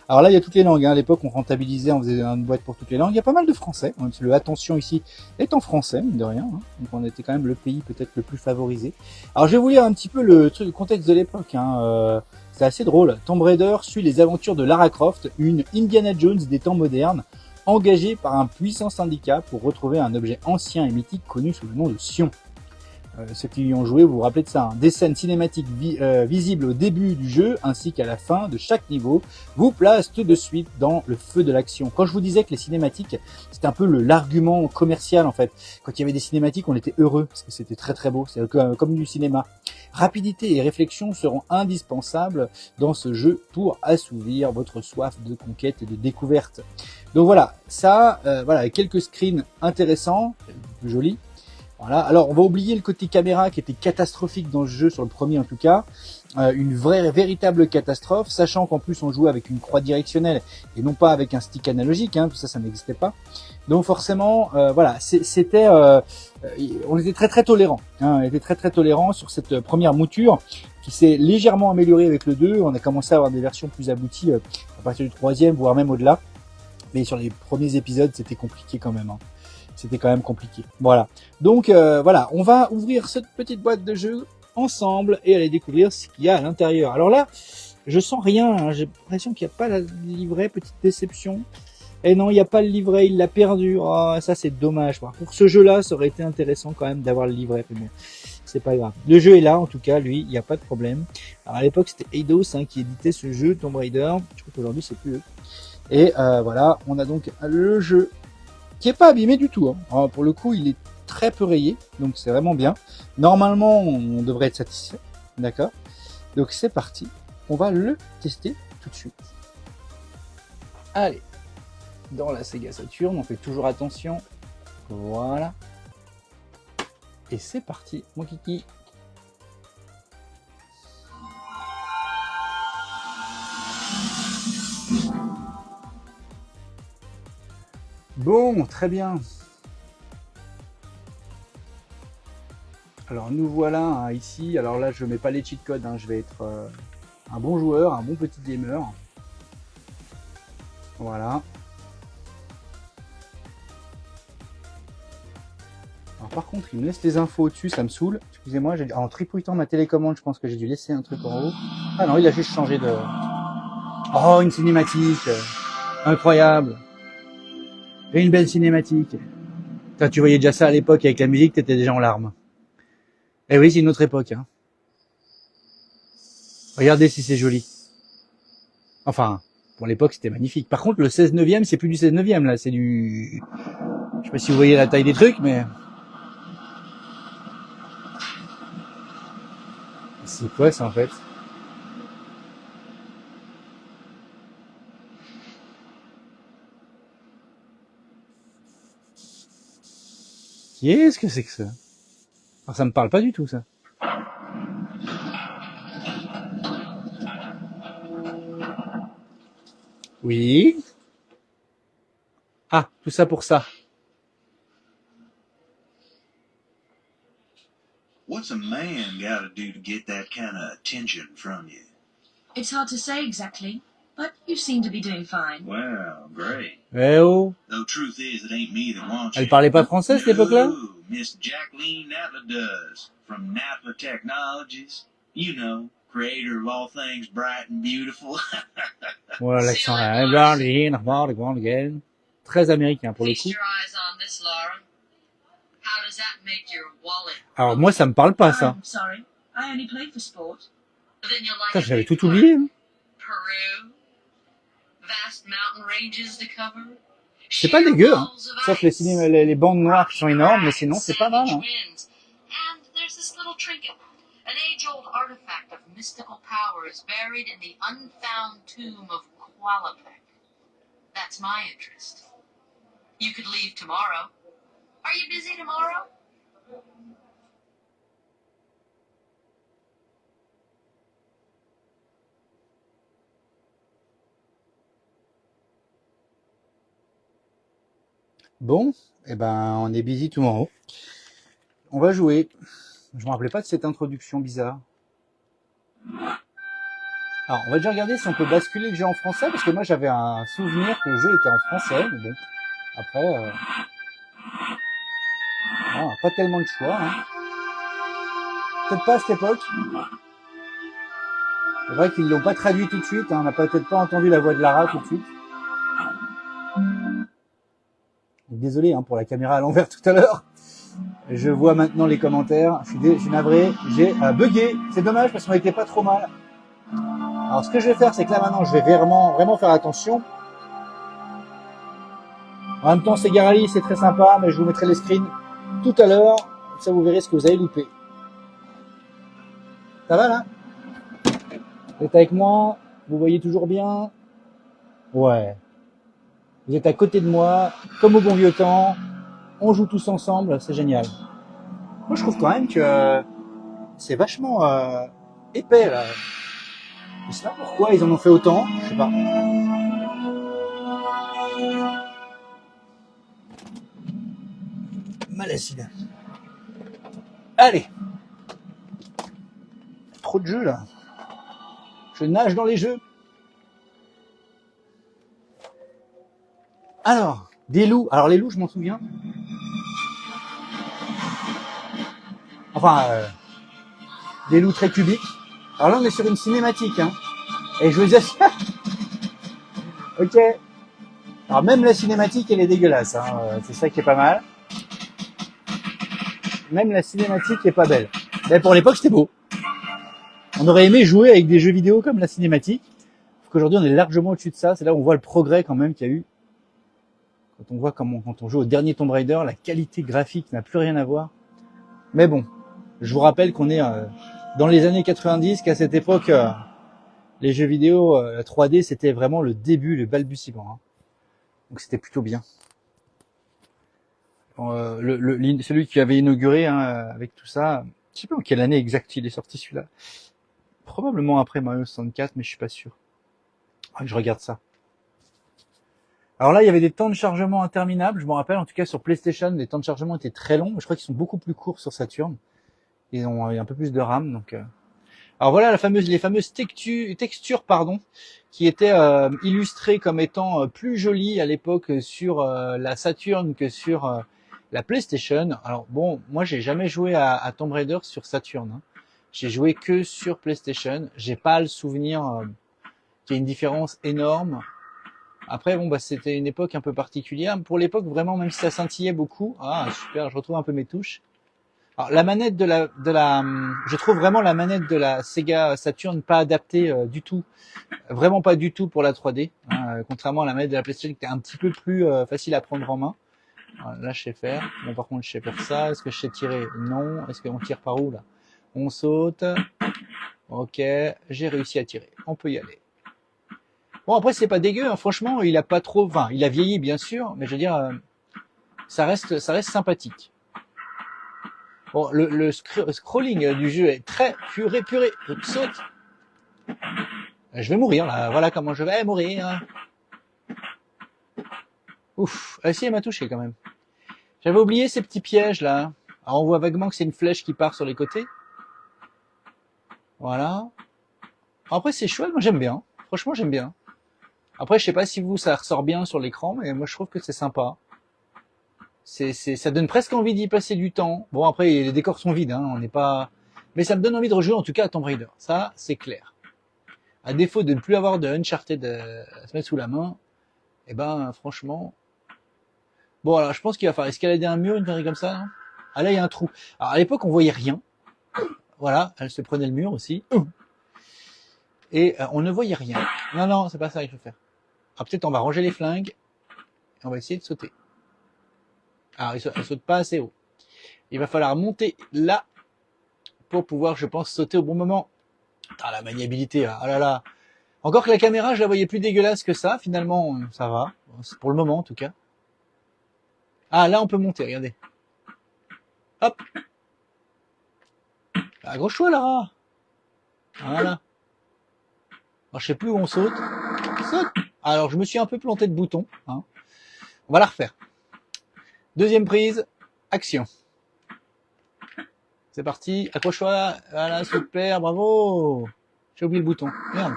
Alors là, il y a toutes les langues. Hein. À l'époque, on rentabilisait, on faisait une boîte pour toutes les langues. Il y a pas mal de français. Le attention ici est en français, mine de rien. Hein. Donc on était quand même le pays peut-être le plus favorisé. Alors je vais vous lire un petit peu le contexte de l'époque. Hein. C'est assez drôle. Tomb Raider suit les aventures de Lara Croft, une Indiana Jones des temps modernes, engagée par un puissant syndicat pour retrouver un objet ancien et mythique connu sous le nom de Sion. Ceux qui y ont joué, vous vous rappelez de ça. Hein. Des scènes cinématiques visibles au début du jeu ainsi qu'à la fin de chaque niveau vous placent tout de suite dans le feu de l'action. Quand je vous disais que les cinématiques, c'était un peu l'argument commercial en fait. Quand il y avait des cinématiques, on était heureux parce que c'était très très beau. C'est comme du cinéma. Rapidité et réflexion seront indispensables dans ce jeu pour assouvir votre soif de conquête et de découverte. Donc voilà, ça, voilà, quelques screens intéressants, jolis. Voilà. Alors, on va oublier le côté caméra qui était catastrophique dans le jeu, sur le premier en tout cas. Une véritable catastrophe, sachant qu'en plus on jouait avec une croix directionnelle et non pas avec un stick analogique, hein, tout ça, ça n'existait pas. Donc forcément, voilà, c'était, on était très très tolérant. Hein, on était très très tolérant sur cette première mouture qui s'est légèrement améliorée avec le 2. On a commencé à avoir des versions plus abouties à partir du 3e, voire même au-delà. Mais sur les premiers épisodes, c'était compliqué quand même. Hein. C'était quand même compliqué. Voilà. Donc voilà, on va ouvrir cette petite boîte de jeu ensemble et aller découvrir ce qu'il y a à l'intérieur. Alors là, je sens rien. Hein. J'ai l'impression qu'il n'y a pas le livret. Petite déception. Et non, il n'y a pas le livret. Il l'a perdu. Oh, ça, c'est dommage. Pour ce jeu-là, ça aurait été intéressant quand même d'avoir le livret. Mais bon, c'est pas grave. Le jeu est là, en tout cas. Lui, il n'y a pas de problème. Alors à l'époque, c'était Eidos qui éditait ce jeu, Tomb Raider. Je crois qu'aujourd'hui, c'est plus eux. Et voilà, on a donc le jeu qui est pas abîmé du tout. Hein. Alors, pour le coup, il est très peu rayé, donc c'est vraiment bien. Normalement, on devrait être satisfait, d'accord. Donc c'est parti, on va le tester tout de suite. Allez, dans la Sega Saturn, on fait toujours attention. Voilà. Et c'est parti, mon kiki. Bon, très bien. Alors nous voilà hein, ici. Alors là, je mets pas les cheat codes. Hein. Je vais être un bon joueur, un bon petit gamer. Voilà. Alors par contre, il me laisse les infos au-dessus, ça me saoule. Excusez-moi, en tripouillant ma télécommande, je pense que j'ai dû laisser un truc en haut. Ah non, il a juste changé de... Oh, une cinématique. Incroyable. Et une belle cinématique. Toi, tu voyais déjà ça à l'époque avec la musique, t'étais déjà en larmes. Eh oui, c'est une autre époque. Hein. Regardez si c'est joli. Enfin, pour l'époque, c'était magnifique. Par contre, le 16 neuvième, c'est plus du 16 neuvième, là. C'est du... Je sais pas si vous voyez la taille des trucs, mais... C'est quoi, ça, en fait? Qu'est-ce que c'est que ça? Alors, ça me parle pas du tout, ça. Oui. Ah, tout ça pour ça.
What's a man gotta do to get that kind of attention from you?
It's hard to say exactly, but you seem to be doing fine.
Well, great.
Eh oh.
Though truth is, it ain't me that wants
Elle
you.
parlait pas français à cette époque-là?
No, Miss Jacqueline Natla does, from Natla Technologies. You know, creator of all things bright and beautiful.
Voilà, l'accent là. Très américain pour le coup.
Feast your eyes on this, Laura. How does that make your wallet?
Alors moi, ça me parle pas, ça.
I'm sorry. I only play for sport. Then you'll like
Putain,
it
j'avais
big
tout
part.
oublié. Hein.
Peru, vast mountain ranges to cover.
C'est pas dégueu, hein. Sauf les bandes noires qui sont énormes, mais sinon c'est pas mal. Hein.
And there's this little trinket, an age-old artifact of mystical powers buried in the unfound tomb of Qualapec. That's my interest. You could leave tomorrow. Are you busy tomorrow?
Bon, eh ben, on est busy tomorrow. On va jouer. Je me rappelais pas de cette introduction bizarre. Alors, on va déjà regarder si on peut basculer le jeu en français, parce que moi j'avais un souvenir que le jeu était en français, mais bon, après, on n'a pas tellement de choix. Hein. Peut-être pas à cette époque. C'est vrai qu'ils l'ont pas traduit tout de suite, hein. On n'a peut-être pas entendu la voix de Lara tout de suite. Désolé hein, pour la caméra à l'envers tout à l'heure. Je vois maintenant les commentaires. Je suis navré. J'ai bugué. C'est dommage parce qu'on était pas trop mal. Alors ce que je vais faire, c'est que là maintenant, je vais vraiment faire attention. En même temps, c'est Garali, c'est très sympa, mais je vous mettrai les screens tout à l'heure. Ça, vous verrez ce que vous avez loupé. Ça va là? Vous êtes avec moi? Vous voyez toujours bien? Ouais. Vous êtes à côté de moi, comme au bon vieux temps. On joue tous ensemble, c'est génial. Moi, je trouve quand même que c'est vachement épais, là. Je sais pas pourquoi ils en ont fait autant, je sais pas. Malacide. Allez. Trop de jeux, là. Je nage dans les jeux. Alors, des loups. Alors les loups, je m'en souviens. Enfin, des loups très cubiques. Alors là, on est sur une cinématique, hein. Et je veux dire, ok. Alors même la cinématique, elle est dégueulasse, hein. C'est ça qui est pas mal. Même la cinématique est pas belle. Mais pour l'époque, c'était beau. On aurait aimé jouer avec des jeux vidéo comme la cinématique. Sauf qu'aujourd'hui, on est largement au-dessus de ça. C'est là où on voit le progrès quand même qu'il y a eu. Quand on voit quand on joue au dernier Tomb Raider, la qualité graphique n'a plus rien à voir. Mais bon, je vous rappelle qu'on est dans les années 90, qu'à cette époque, les jeux vidéo 3D, c'était vraiment le début, le balbutiement. Hein. Donc c'était plutôt bien. Celui qui avait inauguré hein, avec tout ça, je sais pas en quelle année exacte il est sorti celui-là. Probablement après Mario 64, mais je suis pas sûr. Ah, je regarde ça. Alors là, il y avait des temps de chargement interminables. Je me rappelle, en tout cas sur PlayStation, les temps de chargement étaient très longs. Je crois qu'ils sont beaucoup plus courts sur Saturn. Ils ont un peu plus de RAM. Donc, Alors voilà les fameuses textures, qui étaient illustrées comme étant plus jolies à l'époque sur la Saturn que sur la PlayStation. Alors bon, moi j'ai jamais joué à Tomb Raider sur Saturn. Hein. J'ai joué que sur PlayStation. J'ai pas le souvenir qu'il y ait une différence énorme. Après, bon, bah, c'était une époque un peu particulière. Pour l'époque, vraiment, même si ça scintillait beaucoup. Ah, super, je retrouve un peu mes touches. Alors, la manette je trouve vraiment la manette de la Sega Saturn pas adaptée du tout. Vraiment pas du tout pour la 3D. Hein, contrairement à la manette de la PlayStation qui était un petit peu plus facile à prendre en main. Voilà, là, je sais faire. Bon, par contre, je sais faire ça. Est-ce que je sais tirer? Non. Est-ce qu'on tire par où, là? On saute. Ok. J'ai réussi à tirer. On peut y aller. Bon, après, c'est pas dégueu, hein. Franchement, il a pas trop, enfin, il a vieilli, bien sûr, mais je veux dire, ça reste sympathique. Bon, le scrolling du jeu est très puré. Saute. Je vais mourir là. Voilà comment je vais mourir. Ouf. Ah si, elle m'a touché quand même. J'avais oublié ces petits pièges là. Alors on voit vaguement que c'est une flèche qui part sur les côtés. Voilà. Après c'est chouette, moi j'aime bien. Franchement j'aime bien. Après je sais pas si vous ça ressort bien sur l'écran, mais moi je trouve que c'est sympa. Ça donne presque envie d'y passer du temps. Bon après les décors sont vides, hein, on n'est pas. Mais ça me donne envie de rejouer en tout cas à Tomb Raider. Ça c'est clair. À défaut de ne plus avoir de Uncharted à se mettre sous la main, eh ben franchement. Bon alors je pense qu'il va falloir escalader un mur, une connerie comme ça. Non ah là il y a un trou. Alors à l'époque on voyait rien. Voilà, elle se prenait le mur aussi. Et on ne voyait rien. Non, c'est pas ça qu'il faut faire. Ah peut-être on va ranger les flingues et on va essayer de sauter. Alors elle saute pas assez haut. Il va falloir monter là pour pouvoir, je pense, sauter au bon moment. Ah la maniabilité, là. Ah là là. Encore que la caméra, je la voyais plus dégueulasse que ça. Finalement, ça va. C'est pour le moment, en tout cas. Ah, là, on peut monter, regardez. Hop. Accroche-toi, Lara. Voilà. Alors, je sais plus où on saute. Saute. Alors, je me suis un peu planté de bouton. Hein. On va la refaire. Deuxième prise. Action. C'est parti. Accroche-toi. Voilà, super. Bravo. J'ai oublié le bouton. Merde.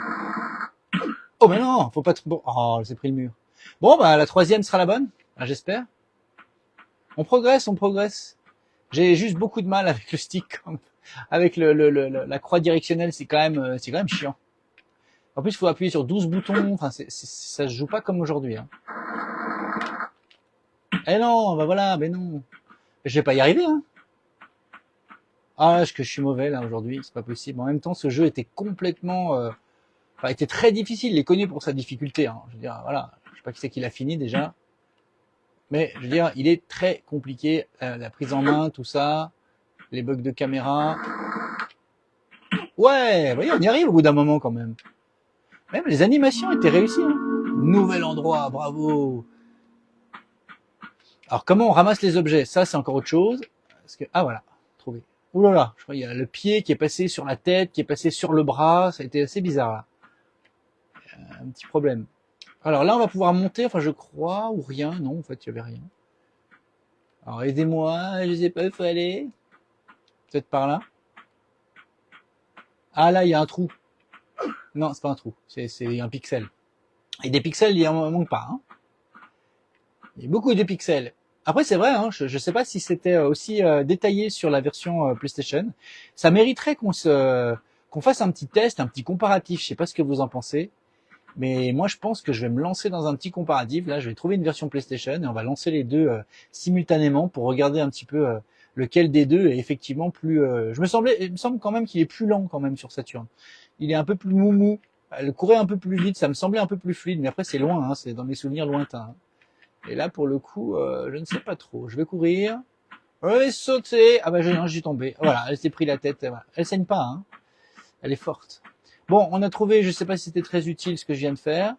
Oh, mais non. Faut pas trop... Bon. Oh, j'ai pris le mur. Bon, bah, la troisième sera la bonne. J'espère. On progresse. J'ai juste beaucoup de mal avec le stick, avec la croix directionnelle, c'est quand même chiant. En plus, il faut appuyer sur 12 boutons. Enfin, ça se joue pas comme aujourd'hui. Hein. Eh non, bah voilà, mais non. Je vais pas y arriver. Hein. Ah, que je suis mauvais là aujourd'hui, c'est pas possible. En même temps, ce jeu était complètement, enfin, était très difficile. Il est connu pour sa difficulté. Hein. Je veux dire, voilà, je sais pas qui c'est qui l'a fini déjà. Mais je veux dire, il est très compliqué, la prise en main, tout ça, les bugs de caméra. Ouais, voyez, on y arrive au bout d'un moment quand même. Même les animations étaient réussies. Hein. Nouvel endroit, bravo. Alors comment on ramasse les objets? Ça, c'est encore autre chose. Parce que ah voilà, trouvé. Ouh là là, je crois qu'il y a le pied qui est passé sur la tête, qui est passé sur le bras. Ça a été assez bizarre là. Un petit problème. Alors là, on va pouvoir monter, enfin je crois, ou rien. Non, en fait, il n'y avait rien. Alors aidez-moi, je sais pas où il faut aller. Peut-être par là. Ah là, il y a un trou. Non, c'est pas un trou, c'est un pixel. Et des pixels, il y en manque pas. Hein. Il y a beaucoup de pixels. Après, c'est vrai, hein, je sais pas si c'était aussi détaillé sur la version PlayStation. Ça mériterait qu'on fasse un petit test, un petit comparatif. Je sais pas ce que vous en pensez. Mais moi, je pense que je vais me lancer dans un petit comparatif. Là, je vais trouver une version PlayStation et on va lancer les deux simultanément pour regarder un petit peu lequel des deux est effectivement plus... il me semble quand même qu'il est plus lent quand même sur Saturn. Il est un peu plus moumou. Elle courait un peu plus vite, ça me semblait un peu plus fluide. Mais après, c'est loin, hein, c'est dans mes souvenirs lointains. Hein. Et là, pour le coup, je ne sais pas trop. Je vais courir. Je vais sauter. Ah bah, j'ai tombé. Voilà, elle s'est pris la tête. Voilà. Elle saigne pas, hein. Elle est forte. Bon, on a trouvé, je sais pas si c'était très utile ce que je viens de faire.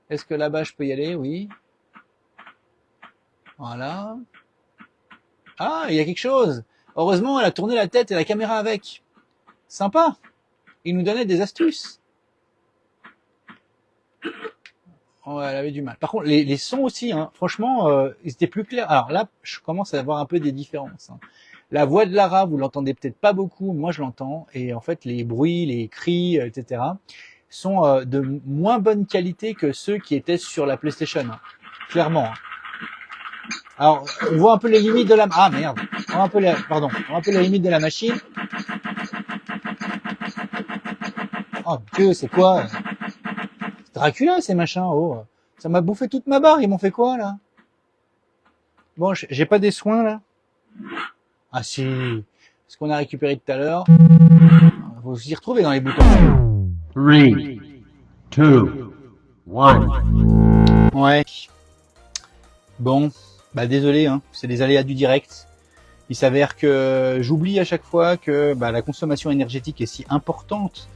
Est-ce que là-bas je peux y aller? Oui. Voilà. Ah, il y a quelque chose. Heureusement, elle a tourné la tête et la caméra avec. Sympa. Il nous donnait des astuces. Oh, elle avait du mal. Par contre, les sons aussi, hein, franchement, ils étaient plus clairs. Alors là, je commence à avoir un peu des différences. Hein. La voix de Lara, vous l'entendez peut-être pas beaucoup, moi je l'entends, et en fait les bruits, les cris, etc. sont de moins bonne qualité que ceux qui étaient sur la PlayStation, hein. Clairement. Hein. Alors, on voit un peu les limites de la... Ah merde, on voit un peu les limites de la machine. Oh Dieu, c'est quoi? Dracula ces machins, oh. Ça m'a bouffé toute ma barre, ils m'ont fait quoi là? Bon, j'ai pas des soins là? Ah si, ce qu'on a récupéré tout à l'heure, vous y retrouvez dans les boutons.
3, 2, 1.
Ouais. Bon, bah désolé, hein, c'est des aléas du direct. Il s'avère que j'oublie à chaque fois que la consommation énergétique est si importante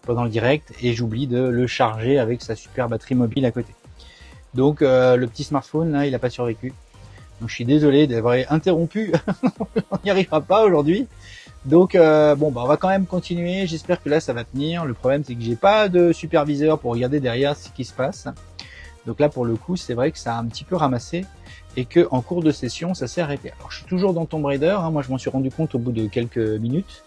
pendant le direct et j'oublie de le charger avec sa super batterie mobile à côté. Donc le petit smartphone là, il a pas survécu. Donc je suis désolé d'avoir interrompu, on n'y arrivera pas aujourd'hui. Donc bon bah on va quand même continuer, j'espère que là ça va tenir. Le problème c'est que j'ai pas de superviseur pour regarder derrière ce qui se passe. Donc là pour le coup c'est vrai que ça a un petit peu ramassé et que en cours de session ça s'est arrêté. Alors je suis toujours dans Tomb Raider, hein, moi je m'en suis rendu compte au bout de quelques minutes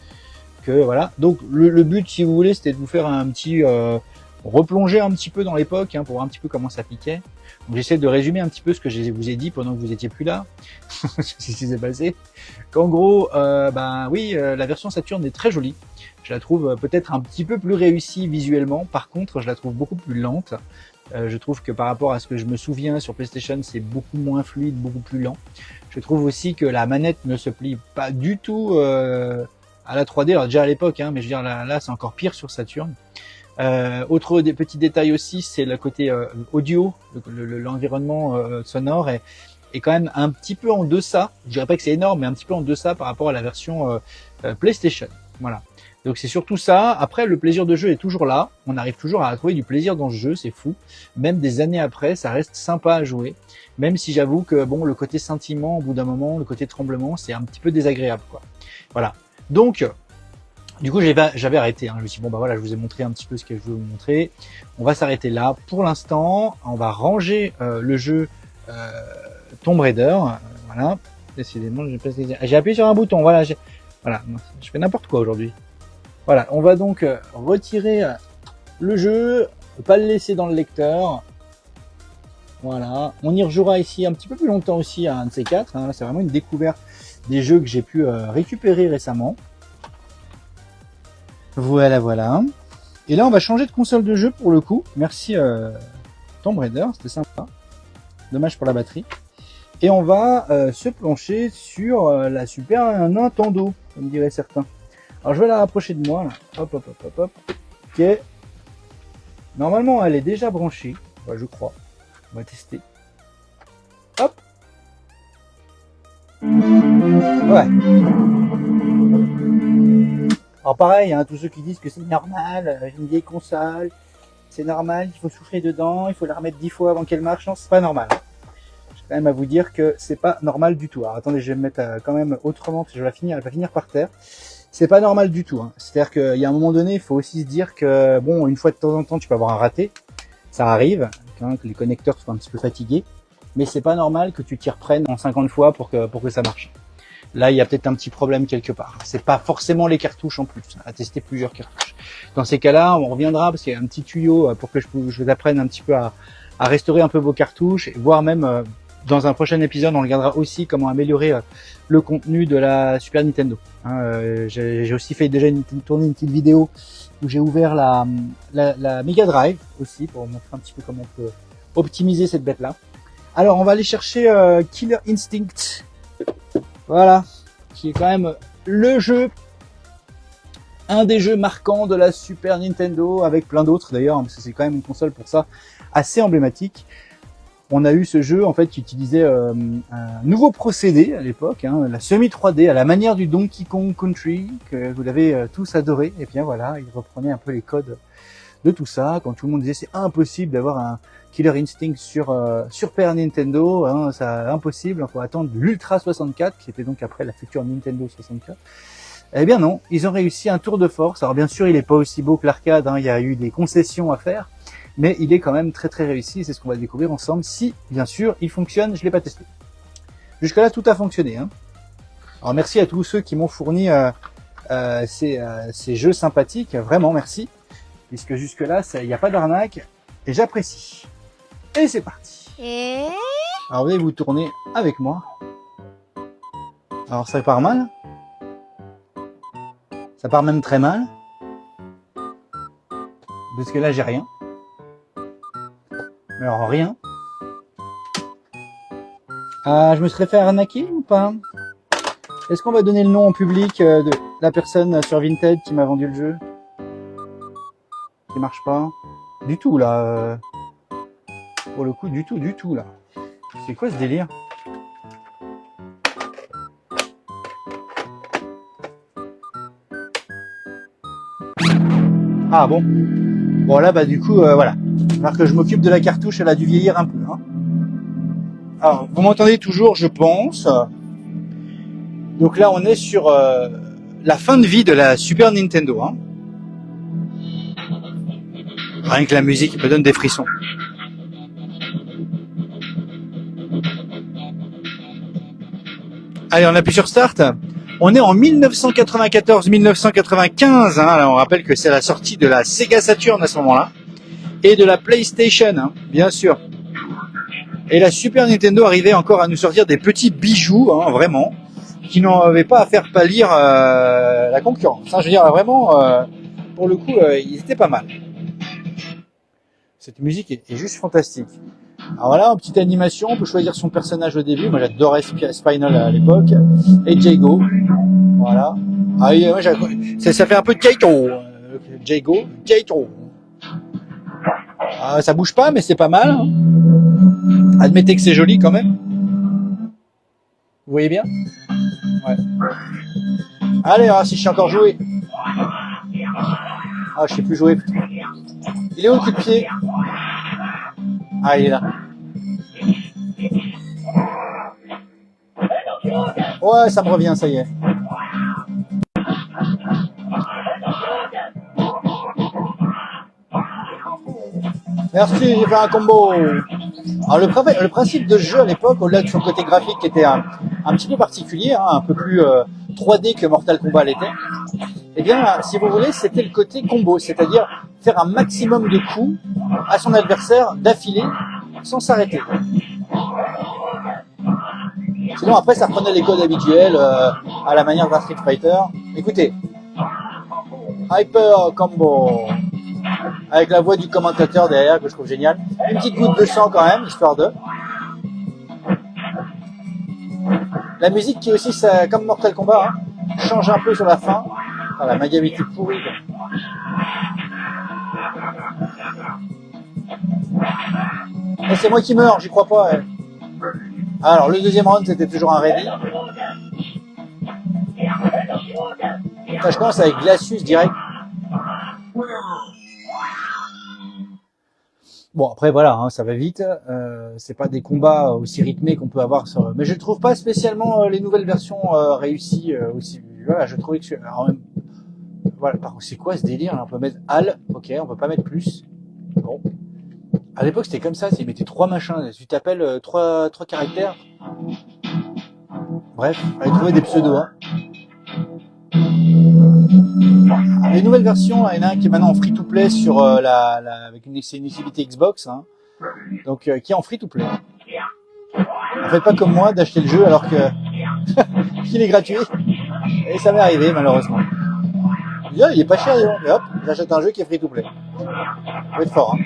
que voilà. Donc le but si vous voulez c'était de vous faire un petit replonger un petit peu dans l'époque hein, pour voir un petit peu comment ça piquait. Donc j'essaie de résumer un petit peu ce que je vous ai dit pendant que vous étiez plus là. Ce qui s'est passé. Qu'en gros, ben oui, la version Saturn est très jolie. Je la trouve peut-être un petit peu plus réussie visuellement. Par contre, je la trouve beaucoup plus lente. Je trouve que par rapport à ce que je me souviens sur PlayStation, c'est beaucoup moins fluide, beaucoup plus lent. Je trouve aussi que la manette ne se plie pas du tout à la 3D. Alors déjà à l'époque, hein, mais je veux dire là c'est encore pire sur Saturn. Autre petit détail aussi, c'est le côté audio, l'environnement sonore est quand même un petit peu en deçà. Je dirais pas que c'est énorme, mais un petit peu en deçà par rapport à la version PlayStation. Voilà. Donc c'est surtout ça. Après, le plaisir de jeu est toujours là. On arrive toujours à trouver du plaisir dans ce jeu, c'est fou. Même des années après, ça reste sympa à jouer. Même si j'avoue que bon, le côté sentiment, au bout d'un moment, le côté tremblement, c'est un petit peu désagréable, quoi. Voilà. Donc du coup, j'avais arrêté. Hein. Je me suis dit, bon, bah voilà, je vous ai montré un petit peu ce que je veux vous montrer. On va s'arrêter là. Pour l'instant, on va ranger le jeu Tomb Raider. Voilà. Décidément, j'ai appuyé sur un bouton. Voilà, je fais n'importe quoi aujourd'hui. Voilà, on va donc retirer le jeu, pas le laisser dans le lecteur. Voilà. On y rejouera ici un petit peu plus longtemps aussi à un de ces quatre. Hein. C'est vraiment une découverte des jeux que j'ai pu récupérer récemment. Voilà, voilà. Et là, on va changer de console de jeu pour le coup. Merci Tomb Raider, c'était sympa. Dommage pour la batterie. Et on va se plancher sur la Super Nintendo, comme diraient certains. Alors, je vais la rapprocher de moi. Là. Hop, hop, hop, hop, hop. Ok. Normalement, elle est déjà branchée. Enfin, je crois. On va tester. Hop. Ouais. Alors pareil, hein, tous ceux qui disent que c'est normal, une vieille console, c'est normal, il faut souffler dedans, il faut la remettre 10 fois avant qu'elle marche, non, c'est pas normal. J'ai quand même à vous dire que c'est pas normal du tout. Alors attendez, je vais me mettre quand même autrement, parce que elle va finir par terre. C'est pas normal du tout. Hein. C'est-à-dire qu'il y a un moment donné, il faut aussi se dire que, bon, une fois de temps en temps, tu peux avoir un raté, ça arrive, hein, que les connecteurs soient un petit peu fatigués, mais c'est pas normal que tu t'y reprennes en 50 fois pour que ça marche. Là, il y a peut-être un petit problème quelque part. C'est pas forcément les cartouches en plus. À tester plusieurs cartouches. Dans ces cas-là, on reviendra parce qu'il y a un petit tuyau pour que je vous apprenne un petit peu à restaurer un peu vos cartouches, voire même dans un prochain épisode, on regardera aussi comment améliorer le contenu de la Super Nintendo. Hein, j'ai aussi fait déjà tourner une petite vidéo où j'ai ouvert la Mega Drive aussi pour montrer un petit peu comment on peut optimiser cette bête-là. Alors, on va aller chercher Killer Instinct. Voilà, qui est quand même le jeu, un des jeux marquants de la Super Nintendo, avec plein d'autres d'ailleurs, parce que c'est quand même une console pour ça assez emblématique. On a eu ce jeu en fait qui utilisait un nouveau procédé à l'époque, hein, la semi 3D à la manière du Donkey Kong Country, que vous l'avez tous adoré. Et bien voilà, il reprenait un peu les codes de tout ça, quand tout le monde disait c'est impossible d'avoir un Killer Instinct sur Super Nintendo, hein, c'est impossible, il faut attendre l'Ultra 64, qui était donc après la future Nintendo 64. Eh bien non, ils ont réussi un tour de force. Alors bien sûr, il est pas aussi beau que l'arcade, hein, il y a eu des concessions à faire, mais il est quand même très très réussi, et c'est ce qu'on va découvrir ensemble, si bien sûr il fonctionne. Je l'ai pas testé. Jusque là, tout a fonctionné. Hein. Alors merci à tous ceux qui m'ont fourni ces jeux sympathiques, vraiment merci. Puisque jusque-là, il n'y a pas d'arnaque, et j'apprécie. Et c'est parti. Alors, vous allez vous tourner avec moi. Alors, ça part mal. Ça part même très mal. Parce que là, j'ai rien. Alors, rien. Je me serais fait arnaquer ou pas? Est-ce qu'on va donner le nom en public de la personne sur Vinted qui m'a vendu le jeu? Qui marche pas du tout là, pour le coup du tout là. C'est quoi ce délire? Ah bon là bah du coup voilà, alors que je m'occupe de la cartouche, elle a dû vieillir un peu hein. Alors, vous m'entendez toujours, je pense. Donc là, on est sur la fin de vie de la Super Nintendo. Hein. Rien que la musique me donne des frissons. Allez, on appuie sur Start. On est en 1994-1995. Hein. Alors, on rappelle que c'est la sortie de la Sega Saturn à ce moment-là. Et de la PlayStation, hein, bien sûr. Et la Super Nintendo arrivait encore à nous sortir des petits bijoux, hein, vraiment, qui n'en avaient pas à faire pâlir la concurrence. Hein. Je veux dire, vraiment, pour le coup, ils étaient pas mal. Cette musique est juste fantastique. Alors voilà, en petite animation, on peut choisir son personnage au début. Moi, j'adorais Spinal à l'époque. Et Jago. Voilà. Ah oui, moi, ça fait un peu de Kaito. Jago. Kaito. Ah, ça bouge pas, mais c'est pas mal. Hein. Admettez que c'est joli quand même. Vous voyez bien? Ouais. Allez, alors, si je sais encore jouer. Ah, je sais plus jouer. Putain. Il est où le coup de pied? Ah, il est là. Ouais, ça me revient, ça y est. Merci, j'ai fait un combo. Alors le principe de ce jeu à l'époque, au-delà de son côté graphique qui était un petit peu particulier, hein, un peu plus 3D que Mortal Kombat l'était, eh bien, si vous voulez, c'était le côté combo, c'est-à-dire faire un maximum de coups à son adversaire d'affilée sans s'arrêter. Sinon après ça reprenait les codes habituels à la manière d'un Street Fighter. Écoutez, Hyper Combo, avec la voix du commentateur derrière que je trouve génial. Une petite goutte de sang quand même, histoire de. La musique qui est aussi, ça, comme Mortal Kombat, hein, change un peu sur la fin. Ah, la maniabilité pourrie. Et c'est moi qui meurs, j'y crois pas. Ouais. Alors le deuxième round c'était toujours un ready. Là, je commence avec Glacius direct. Bon après voilà, hein, ça va vite. C'est pas des combats aussi rythmés qu'on peut avoir sur. Mais je trouve pas spécialement les nouvelles versions réussies aussi. Voilà, je trouvais que alors, même... voilà. Par contre, c'est quoi ce délire là? On peut mettre Al, ok, on peut pas mettre plus. Bon. À l'époque c'était comme ça, ils mettaient 3 machins. Tu t'appelles 3 caractères. Bref, fallait trouver des pseudos. Hein. Les nouvelles versions, il y en a un qui est maintenant en free-to-play sur avec une exclusivité Xbox, hein, donc qui est en free-to-play. Ne faites pas comme moi d'acheter le jeu alors que qu'il est gratuit. Et ça m'est arrivé malheureusement. Il est pas cher, mais hop, j'achète un jeu qui est free-to-play. Ça va être fort. Hein.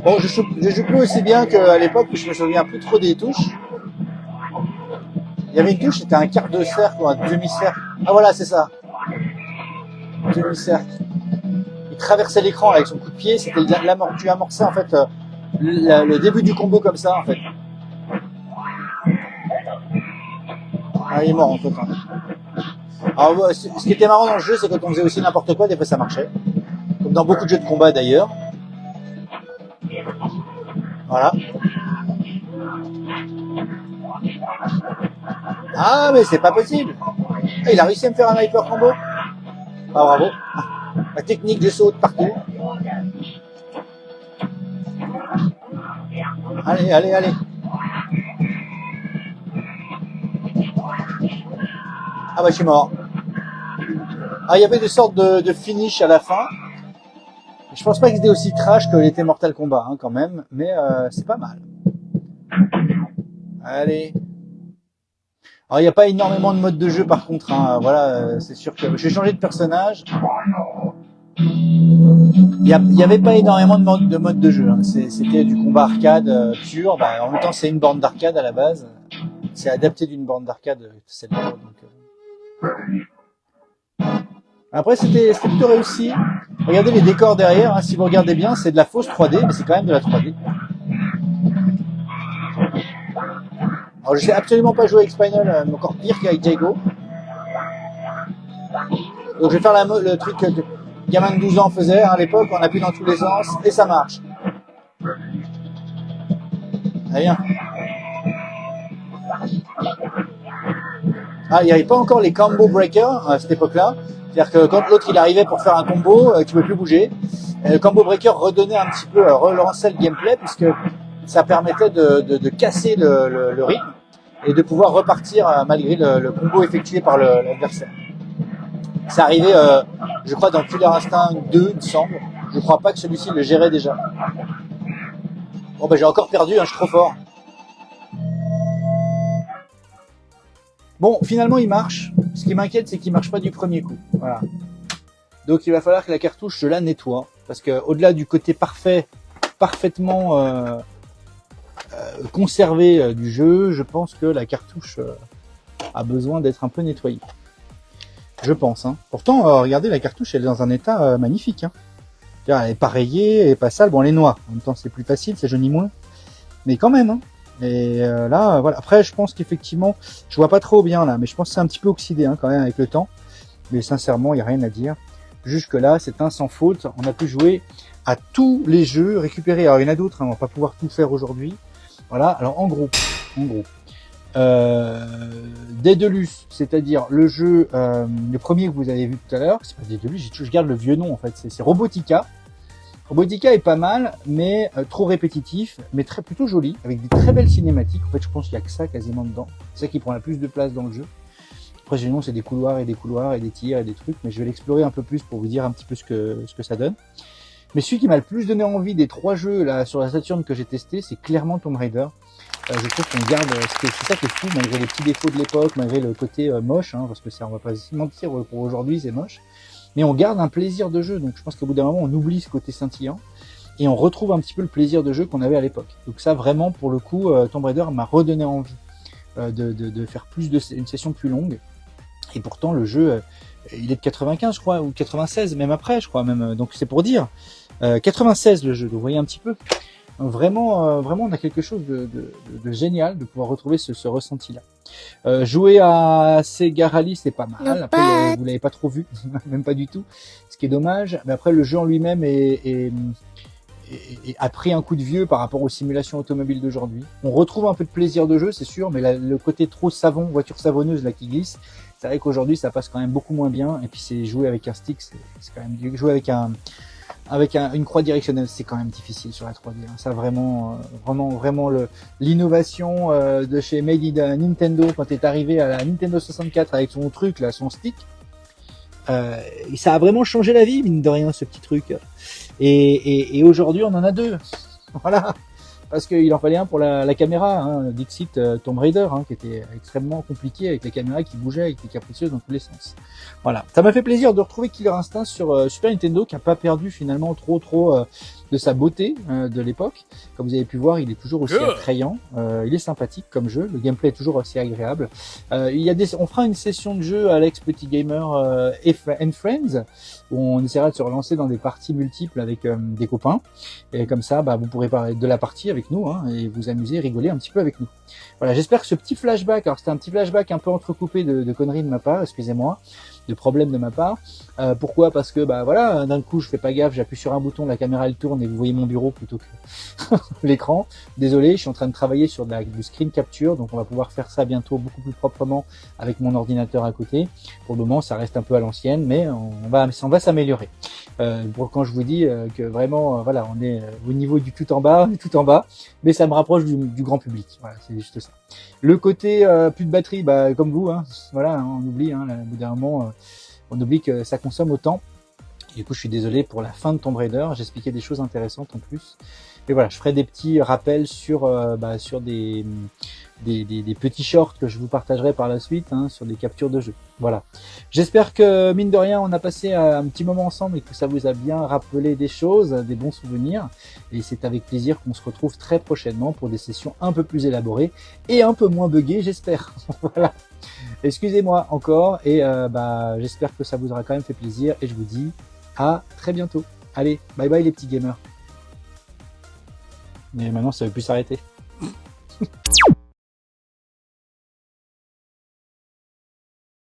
Bon, je joue plus aussi bien qu'à l'époque où je me souviens plus trop des touches. Il y avait une touche, c'était un quart de cercle ou un demi-cercle. Ah voilà, c'est ça. Demi-cercle. Il traversait l'écran avec son coup de pied. C'était tu amorçais en fait le début du combo comme ça en fait. Ah, il est mort en fait. Hein. Alors, ce qui était marrant dans le jeu, c'est quand on faisait aussi n'importe quoi, des fois ça marchait. Comme dans beaucoup de jeux de combat d'ailleurs. Voilà. Ah mais c'est pas possible. Ah, il a réussi à me faire un hyper combo. Ah bravo. La technique de saut partout. Allez, allez, allez. Ah bah je suis mort. Ah il y avait des sortes de finish à la fin. Je pense pas que c'était aussi trash que l'était Mortal Kombat hein, quand même, mais c'est pas mal. Allez. Alors il n'y a pas énormément de modes de jeu par contre, hein. Voilà, c'est sûr que j'ai changé de personnage. Il y avait pas énormément de modes de jeu. Hein. C'était du combat arcade pur. Bah, en même temps c'est une borne d'arcade à la base. C'est adapté d'une borne d'arcade celle-là. Après c'était plutôt réussi. Regardez les décors derrière. Hein. Si vous regardez bien, c'est de la fausse 3D, mais c'est quand même de la 3D. Alors je sais absolument pas jouer avec Spinal, encore pire qu'avec Jago. Donc je vais faire le truc que gamin de 12 ans faisait à l'époque, on appuie dans tous les sens et ça marche. Allez, viens. Ah, il n'y avait pas encore les combo breakers à cette époque-là. C'est-à-dire que quand l'autre il arrivait pour faire un combo, tu ne pouvais plus bouger. Et le combo breaker redonnait un petit peu, relançait le gameplay puisque ça permettait de casser le rythme et de pouvoir repartir malgré le combo effectué par l'adversaire. C'est arrivé, je crois, dans Killer Instinct 2, il me semble. Je crois pas que celui-ci le gérait déjà. Bon, ben j'ai encore perdu, je suis trop fort. Bon, finalement, il marche. Ce qui m'inquiète, c'est qu'il marche pas du premier coup. Voilà. Donc, il va falloir que la cartouche, je la nettoie. Parce que, au-delà du côté parfaitement conservé du jeu, je pense que la cartouche a besoin d'être un peu nettoyée. Je pense. Hein. Pourtant, regardez, la cartouche, elle est dans un état magnifique. Hein. Elle est pas rayée, elle est pas sale. Bon, elle est noire. En même temps, c'est plus facile, ça jaunit moins. Mais quand même, hein. Et là, voilà. Après, je pense qu'effectivement, je vois pas trop bien là, mais je pense que c'est un petit peu oxydé hein, quand même avec le temps. Mais sincèrement, il y a rien à dire. Jusque là, c'est un sans faute. On a pu jouer à tous les jeux récupérés. Alors, il y en a d'autres, hein, on va pas pouvoir tout faire aujourd'hui. Voilà. Alors, en gros, Daedalus, c'est-à-dire le jeu, le premier que vous avez vu tout à l'heure, c'est pas Daedalus, je garde le vieux nom en fait, c'est Robotica. Robotica est pas mal, mais trop répétitif, mais plutôt joli, avec des très belles cinématiques. En fait, je pense qu'il y a que ça quasiment dedans. C'est ça qui prend la plus de place dans le jeu. Après, sinon, c'est des couloirs et des tirs et des trucs, mais je vais l'explorer un peu plus pour vous dire un petit peu ce que ça donne. Mais celui qui m'a le plus donné envie des 3 jeux là sur la Saturn que j'ai testé, c'est clairement Tomb Raider. Je trouve qu'on garde, c'est ça qui est fou, malgré les petits défauts de l'époque, malgré le côté moche, hein, parce que ça, on va pas se mentir, pour aujourd'hui, c'est moche. Mais on garde un plaisir de jeu, donc je pense qu'au bout d'un moment, on oublie ce côté scintillant, et on retrouve un petit peu le plaisir de jeu qu'on avait à l'époque. Donc ça, vraiment, pour le coup, Tomb Raider m'a redonné envie de faire une session plus longue. Et pourtant, le jeu, il est de 95, je crois, ou 96, même après, je crois, même. Donc c'est pour dire, 96 le jeu, vous voyez un petit peu. Vraiment, on a quelque chose de génial de pouvoir retrouver ce ressenti-là. Jouer à Sega Rally, c'est pas mal. Après, vous l'avez pas trop vu, même pas du tout, ce qui est dommage. Mais après, le jeu en lui-même a pris un coup de vieux par rapport aux simulations automobiles d'aujourd'hui. On retrouve un peu de plaisir de jeu, c'est sûr, mais le côté trop savon, voiture savonneuse là qui glisse, c'est vrai qu'aujourd'hui, ça passe quand même beaucoup moins bien. Et puis, c'est jouer avec un stick, c'est quand même jouer avec une croix directionnelle, c'est quand même difficile sur la 3D. Hein. Ça vraiment l'innovation de chez Made in Nintendo quand est arrivé à la Nintendo 64 avec son truc là, son stick, ça a vraiment changé la vie mine de rien ce petit truc. Et aujourd'hui on en a 2. Voilà. Parce qu'il en fallait un pour la caméra, hein, Dixit Tomb Raider, hein, qui était extrêmement compliqué avec la caméra qui bougeait, avec des capricieuses dans tous les sens. Voilà, ça m'a fait plaisir de retrouver Killer Instinct sur Super Nintendo, qui a pas perdu finalement trop de sa beauté de l'époque. Comme vous avez pu voir, il est toujours aussi attrayant, il est sympathique comme jeu, le gameplay est toujours aussi agréable. On fera une session de jeu Alex Petit Gamer and Friends, où on essaiera de se relancer dans des parties multiples avec des copains, et comme ça, vous pourrez parler de la partie avec nous, hein, et vous amuser, rigoler un petit peu avec nous. Voilà, j'espère que ce petit flashback, alors c'était un petit flashback un peu entrecoupé de conneries de ma part, excusez-moi, de problèmes de ma part. Pourquoi? Parce que voilà, d'un coup je fais pas gaffe, j'appuie sur un bouton, la caméra elle tourne et vous voyez mon bureau plutôt que l'écran. Désolé, je suis en train de travailler sur du screen capture, donc on va pouvoir faire ça bientôt beaucoup plus proprement avec mon ordinateur à côté. Pour le moment, ça reste un peu à l'ancienne, mais on va s'améliorer. Quand je vous dis que vraiment, voilà, on est au niveau du tout en bas, mais ça me rapproche du grand public. Voilà, c'est juste ça. Le côté plus de batterie, comme vous, hein, voilà, hein, on oublie, hein, au bout d'un moment, on oublie que ça consomme autant. Et du coup, je suis désolé pour la fin de Tomb Raider. J'expliquais des choses intéressantes en plus. Et voilà, je ferai des petits rappels sur des petits shorts que je vous partagerai par la suite, hein, sur des captures de jeu. Voilà. J'espère que, mine de rien, on a passé un petit moment ensemble et que ça vous a bien rappelé des choses, des bons souvenirs. Et c'est avec plaisir qu'on se retrouve très prochainement pour des sessions un peu plus élaborées et un peu moins buggées, j'espère. Voilà. Excusez-moi encore et j'espère que ça vous aura quand même fait plaisir et je vous dis à très bientôt. Allez, bye bye les petits gamers. Mais maintenant ça ne veut plus s'arrêter.